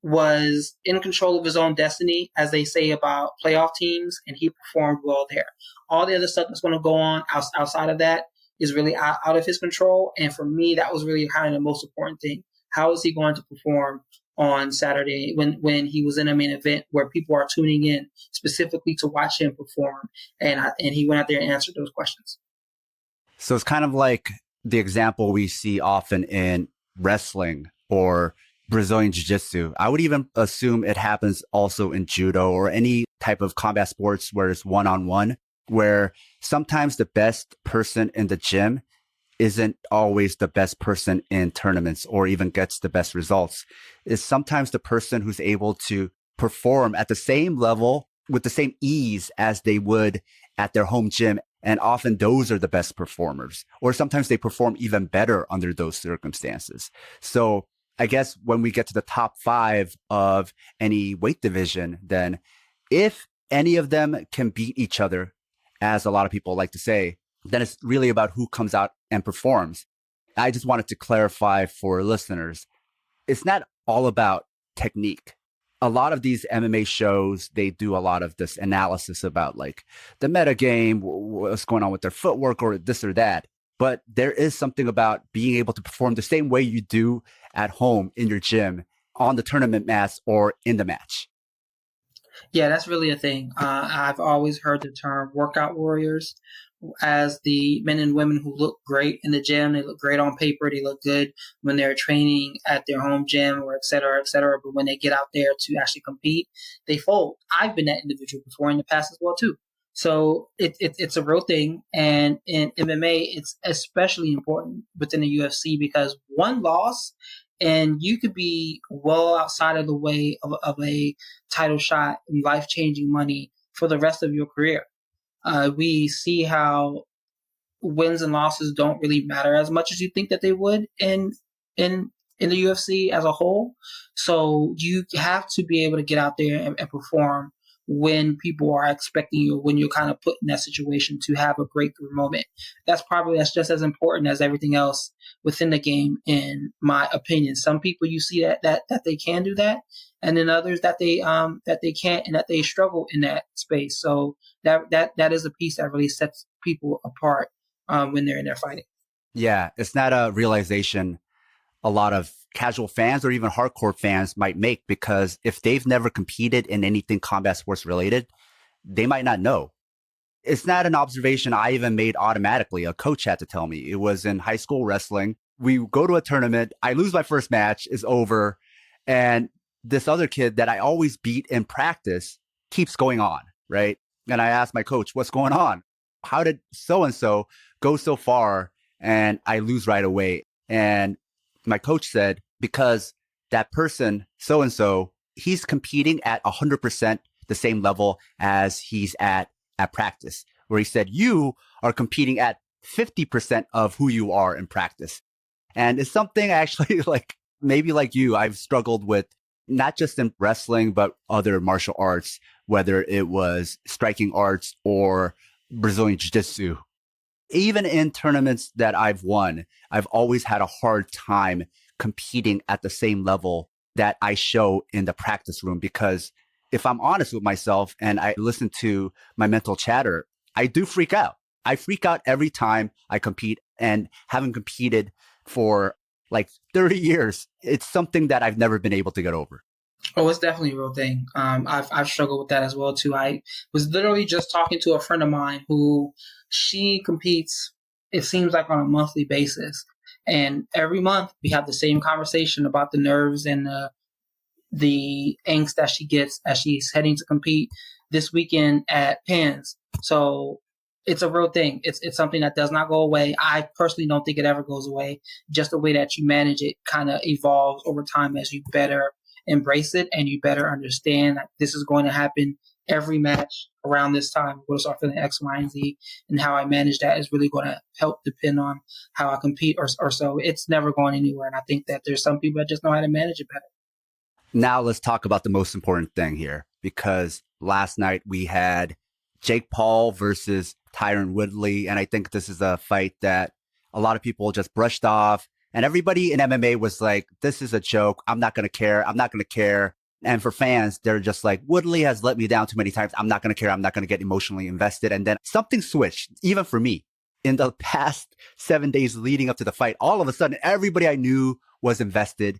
was in control of his own destiny, as they say about playoff teams, and he performed well there. All the other stuff that's going to go on outside of that is really out of his control. And for me, that was really kind of the most important thing. How is he going to perform on Saturday when he was in a main event where people are tuning in specifically to watch him perform? And he went out there and answered those questions. So it's kind of like the example we see often in wrestling or Brazilian jiu-jitsu. I would even assume it happens also in judo or any type of combat sports where it's one-on-one, where sometimes the best person in the gym isn't always the best person in tournaments or even gets the best results. It's sometimes the person who's able to perform at the same level with the same ease as they would at their home gym. And often those are the best performers, or sometimes they perform even better under those circumstances. So I guess when we get to the top 5 of any weight division, then if any of them can beat each other, as a lot of people like to say, then it's really about who comes out and performs. I just wanted to clarify for listeners, it's not all about technique. A lot of these MMA shows, they do a lot of this analysis about like the meta game, what's going on with their footwork or this or that. But there is something about being able to perform the same way you do at home in your gym, on the tournament mats, or in the match. Yeah, that's really a thing. I've always heard the term workout warriors as the men and women who look great in the gym. They look great on paper. They look good when they're training at their home gym or et cetera, et cetera. But when they get out there to actually compete, they fold. I've been that individual before in the past as well, too. So it's a real thing. And in MMA, it's especially important within the UFC because one loss and you could be well outside of the way of a title shot and life-changing money for the rest of your career. We see how wins and losses don't really matter as much as you think that they would in in the UFC as a whole. So you have to be able to get out there and perform when people are expecting you, when you're kind of put in that situation to have a breakthrough moment. That's just as important as everything else within the game, in my opinion. Some people you see that they can do that, and then others that they can't and that they struggle in that space. So that is a piece that really sets people apart when they're in there fighting. Yeah, it's not a realization a lot of casual fans or even hardcore fans might make, because if they've never competed in anything combat sports related, they might not know. It's not an observation I even made automatically. A coach had to tell me. It was in high school wrestling. We go to a tournament. I lose my first match. It's over. And this other kid that I always beat in practice keeps going on, right? And I asked my coach, what's going on? How did so-and-so go so far and I lose right away? And my coach said, because that person, so-and-so, he's competing at 100% the same level as he's at practice. Where he said, you are competing at 50% of who you are in practice. And it's something actually maybe like you, I've struggled with, not just in wrestling, but other martial arts, whether it was striking arts or Brazilian jiu-jitsu. Even in tournaments that I've won, I've always had a hard time competing at the same level that I show in the practice room. Because if I'm honest with myself and I listen to my mental chatter, I do freak out. I freak out every time I compete, and having competed for like 30 years, it's something that I've never been able to get over. Oh, it's definitely a real thing. I've struggled with that as well too. I was literally just talking to a friend of mine who she competes, it seems like on a monthly basis, and every month we have the same conversation about the nerves and the angst that she gets as she's heading to compete this weekend at Pans. So it's a real thing. It's something that does not go away. I personally don't think it ever goes away. Just the way that you manage it kind of evolves over time as you better embrace it and you better understand that this is going to happen every match around this time. I'm going to start feeling X, Y, and Z, and how I manage that is really going to help depend on how I compete or so. It's never going anywhere. And I think that there's some people that just know how to manage it better. Now let's talk about the most important thing here, because last night we had Jake Paul versus Tyron Woodley. And I think this is a fight that a lot of people just brushed off. And everybody in MMA was like, this is a joke. I'm not going to care. I'm not going to care. And for fans, they're just like, Woodley has let me down too many times. I'm not going to care. I'm not going to get emotionally invested. And then something switched, even for me. In the past 7 days leading up to the fight, all of a sudden, everybody I knew was invested.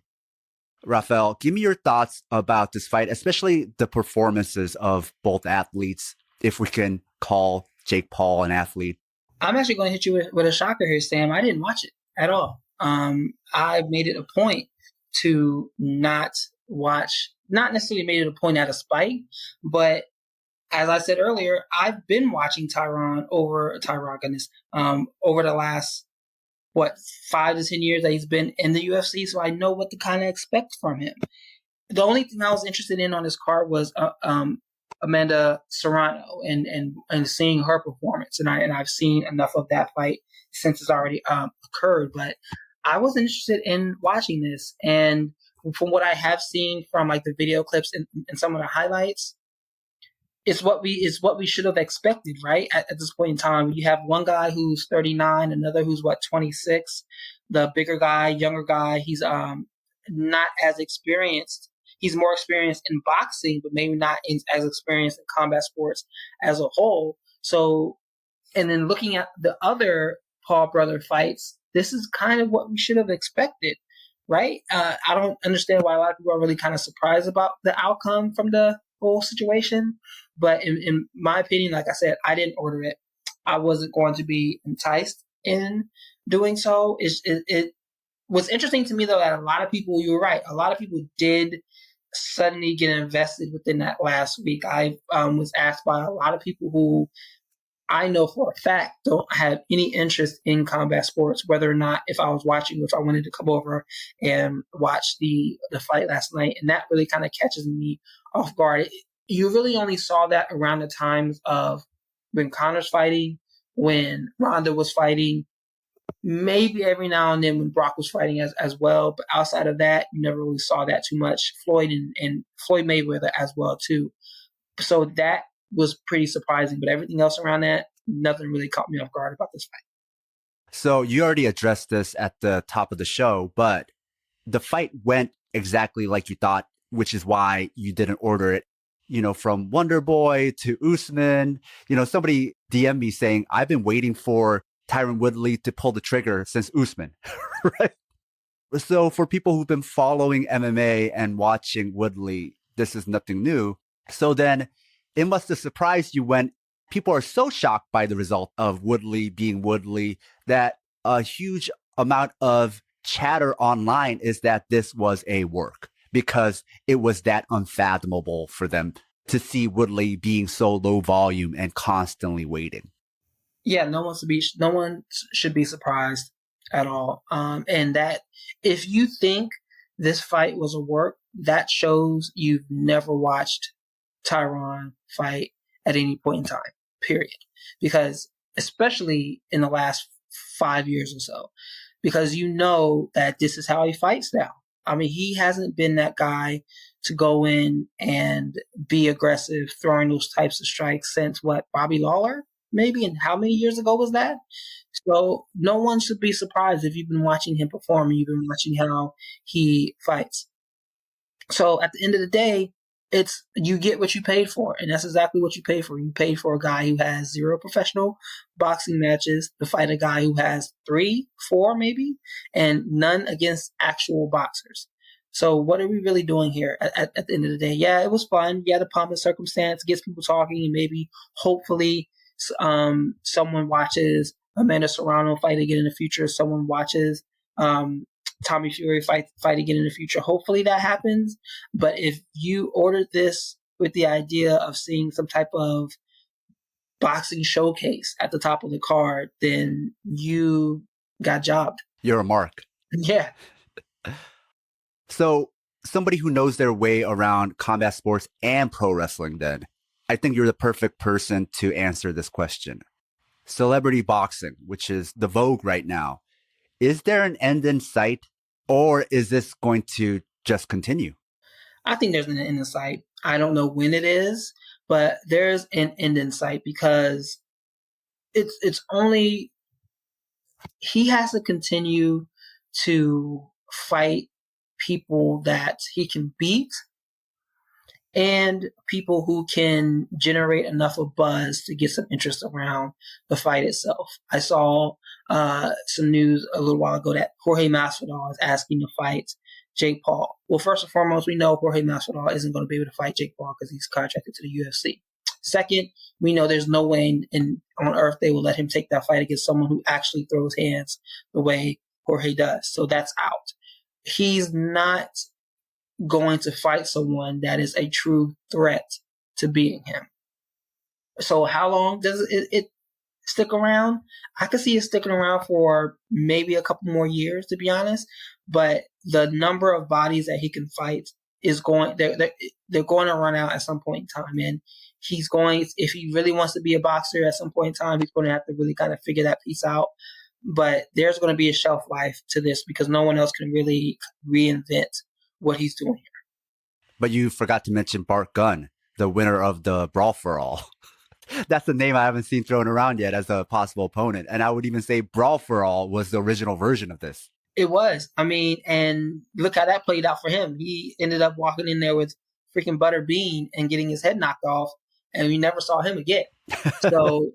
Raphael, give me your thoughts about this fight, especially the performances of both athletes, if we can call Jake Paul an athlete. I'm actually going to hit you with a shocker here, Sam. I didn't watch it at all. I made it a point to not watch, not necessarily made it a point out of spite, but as I said earlier, I've been watching Tyron over the last, 5 to 10 years that he's been in the UFC, so I know what to kind of expect from him. The only thing I was interested in on this card was Amanda Serrano and seeing her performance, and I've seen enough of that fight since it's already occurred, but I wasn't interested in watching this. And from what I have seen from like the video clips and some of the highlights, it's what we should have expected, right? At this point in time, you have one guy who's 39, another who's 26. The bigger guy, younger guy, he's not as experienced. He's more experienced in boxing, but maybe not as experienced in combat sports as a whole. So, and then looking at the other Paul brother fights, this is kind of what we should have expected, right? I don't understand why a lot of people are really kind of surprised about the outcome from the whole situation. But in my opinion, like I said, I didn't order it. I wasn't going to be enticed in doing so. It was interesting to me, though, that a lot of people, you were right, a lot of people did suddenly get invested within that last week. I was asked by a lot of people who I know for a fact don't have any interest in combat sports, whether or not if I was watching, if I wanted to come over and watch the fight last night. And that really kind of catches me off guard. You really only saw that around the times of when Conor's fighting, when Ronda was fighting, maybe every now and then when Brock was fighting as well. But outside of that, you never really saw that too much. Floyd and Floyd Mayweather as well, too. So that was pretty surprising. But everything else around that, nothing really caught me off guard about this fight. So you already addressed this at the top of the show, but the fight went exactly like you thought, which is why you didn't order it. You know, from Wonder Boy to Usman, you know, somebody DM'd me saying, I've been waiting for Tyron Woodley to pull the trigger since Usman, right? So for people who've been following MMA and watching Woodley, this is nothing new. So then it must have surprised you when people are so shocked by the result of Woodley being Woodley that a huge amount of chatter online is that this was a work because it was that unfathomable for them to see Woodley being so low volume and constantly waiting. Yeah, no one should be surprised at all. And that if you think this fight was a work, that shows you've never watched Tyron fight at any point in time, period. Because especially in the last 5 years or so, because you know that this is how he fights now. I mean, he hasn't been that guy to go in and be aggressive, throwing those types of strikes since Bobby Lawler? Maybe, and how many years ago was that? So no one should be surprised if you've been watching him perform and you've been watching how he fights. So at the end of the day, it's you get what you paid for, and that's exactly what you paid for. You paid for a guy who has 0 professional boxing matches to fight a guy who has 3, 4 maybe, and none against actual boxers. So what are we really doing here at the end of the day? Yeah, it was fun. Yeah, the pomp and circumstance gets people talking, and maybe hopefully someone watches Amanda Serrano fight again in the future. Someone watches Tommy Fury fight again in the future. Hopefully that happens. But if you ordered this with the idea of seeing some type of boxing showcase at the top of the card, then you got jobbed. You're a mark. Yeah. So somebody who knows their way around combat sports and pro wrestling, then I think you're the perfect person to answer this question. Celebrity boxing, which is the vogue right now. Is there an end in sight, or is this going to just continue? I think there's an end in sight. I don't know when it is, but there's an end in sight because it's only he has to continue to fight people that he can beat and people who can generate enough of buzz to get some interest around the fight itself. I saw some news a little while ago that Jorge Masvidal is asking to fight Jake Paul. Well, first and foremost, we know Jorge Masvidal isn't going to be able to fight Jake Paul because he's contracted to the UFC. Second, we know there's no way on earth they will let him take that fight against someone who actually throws hands the way Jorge does. So that's out. He's not going to fight someone that is a true threat to beating him. So how long does it stick around? I could see it sticking around for maybe a couple more years, to be honest. But the number of bodies that he can fight is they're going to run out at some point in time. And if he really wants to be a boxer at some point in time, he's going to have to really kind of figure that piece out. But there's going to be a shelf life to this because no one else can really reinvent what he's doing here. But you forgot to mention Bart Gunn, the winner of the Brawl for All. That's the name I haven't seen thrown around yet as a possible opponent. And I would even say Brawl for All was the original version of this. It was. I mean, and look how that played out for him. He ended up walking in there with freaking Butter Bean and getting his head knocked off, and we never saw him again. So,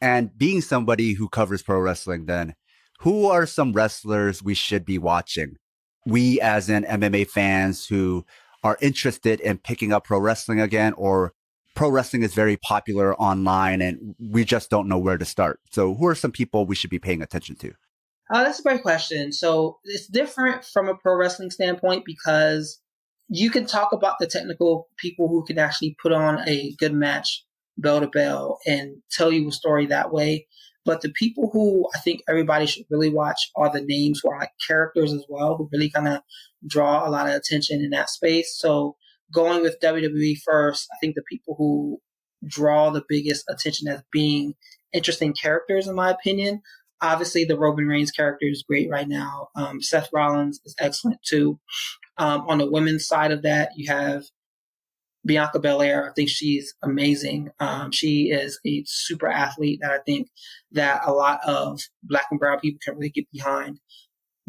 and being somebody who covers pro wrestling, then who are some wrestlers we should be watching? We as in MMA fans who are interested in picking up pro wrestling again, or pro wrestling is very popular online and we just don't know where to start. So who are some people we should be paying attention to? That's a great question. So it's different from a pro wrestling standpoint because you can talk about the technical people who can actually put on a good match bell to bell and tell you a story that way. But the people who I think everybody should really watch are the names who are like characters as well, who really kind of draw a lot of attention in that space. So going with WWE first, I think the people who draw the biggest attention as being interesting characters, in my opinion, obviously the Roman Reigns character is great right now. Seth Rollins is excellent too. On the women's side of that, you have Bianca Belair. I think she's amazing. She is a super athlete that I think that a lot of Black and brown people can really get behind.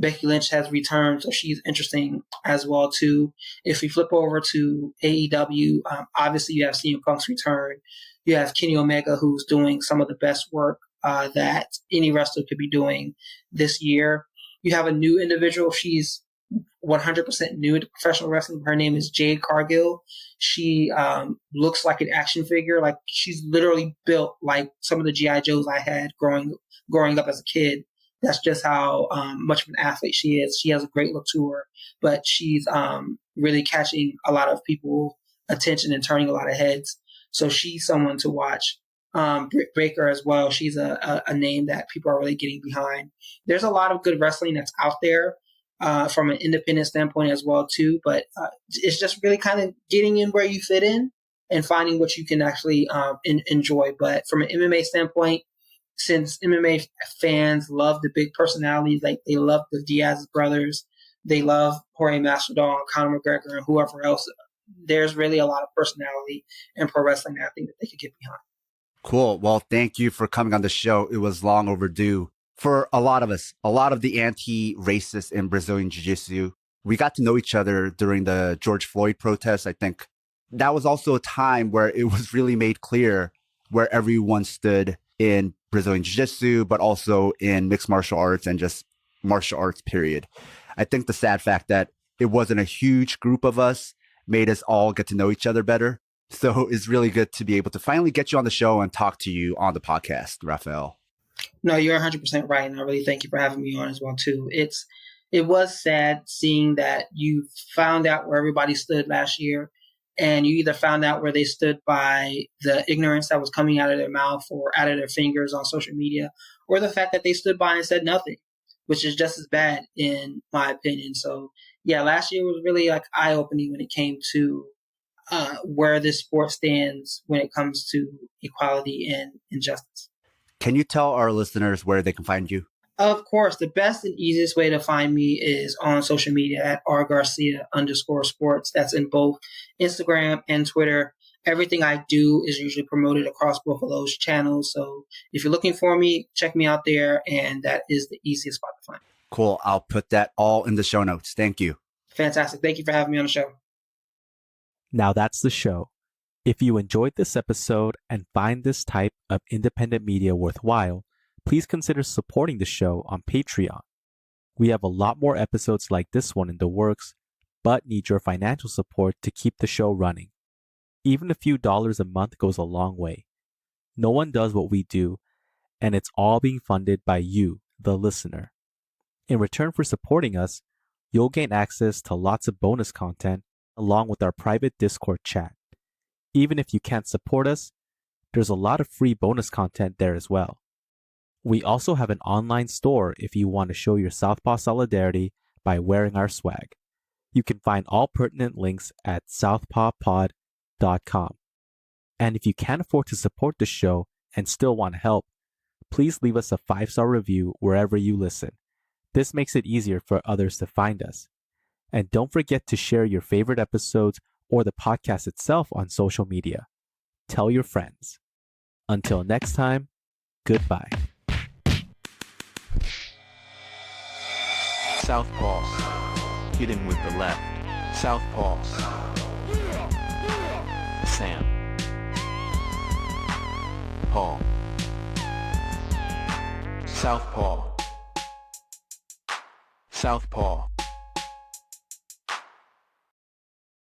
Becky Lynch has returned, so she's interesting as well too. If we flip over to AEW, obviously you have CM Punk's return. You have Kenny Omega, who's doing some of the best work that any wrestler could be doing this year. You have a new individual. She's 100% new to professional wrestling. Her name is Jade Cargill. She looks like an action figure. Like she's literally built like some of the GI Joes I had growing up as a kid. That's just how much of an athlete she is. She has a great look to her, but she's really catching a lot of people's attention and turning a lot of heads. So she's someone to watch. Britt Baker as well. She's a name that people are really getting behind. There's a lot of good wrestling that's out there from an independent standpoint as well too. But it's just really kind of getting in where you fit in and finding what you can actually enjoy. But from an MMA standpoint, since MMA fans love the big personalities, like they love the Diaz brothers, they love Jorge Masvidal, Conor McGregor, and whoever else, there's really a lot of personality in pro wrestling that I think that they could get behind. Cool. Well, thank you for coming on the show. It was long overdue. For a lot of us, a lot of the anti-racist in Brazilian Jiu-Jitsu, we got to know each other during the George Floyd protests. I think that was also a time where it was really made clear where everyone stood in Brazilian Jiu-Jitsu, but also in mixed martial arts and just martial arts, period. I think the sad fact that it wasn't a huge group of us made us all get to know each other better. So it's really good to be able to finally get you on the show and talk to you on the podcast, Raphael. No, you're 100% right. And I really thank you for having me on as well, too. It was sad seeing that you found out where everybody stood last year, and you either found out where they stood by the ignorance that was coming out of their mouth or out of their fingers on social media, or the fact that they stood by and said nothing, which is just as bad in my opinion. So yeah, last year was really like eye-opening when it came to where this sport stands when it comes to equality and injustice. Can you tell our listeners where they can find you? Of course, the best and easiest way to find me is on social media at rgarcia_sports. That's in both Instagram and Twitter. Everything I do is usually promoted across both of those channels. So if you're looking for me, check me out there. And that is the easiest spot to find. Cool. I'll put that all in the show notes. Thank you. Fantastic. Thank you for having me on the show. Now that's the show. If you enjoyed this episode and find this type of independent media worthwhile, please consider supporting the show on Patreon. We have a lot more episodes like this one in the works, but need your financial support to keep the show running. Even a few dollars a month goes a long way. No one does what we do, and it's all being funded by you, the listener. In return for supporting us, you'll gain access to lots of bonus content along with our private Discord chat. Even if you can't support us, there's a lot of free bonus content there as well. We also have an online store if you want to show your Southpaw solidarity by wearing our swag. You can find all pertinent links at southpawpod.com. And if you can't afford to support the show and still want help, please leave us a 5-star review wherever you listen. This makes it easier for others to find us. And don't forget to share your favorite episodes or the podcast itself on social media. Tell your friends. Until next time, goodbye. Southpaw. Hit him with the left. Southpaw. Sam. Paul. Southpaw. Southpaw.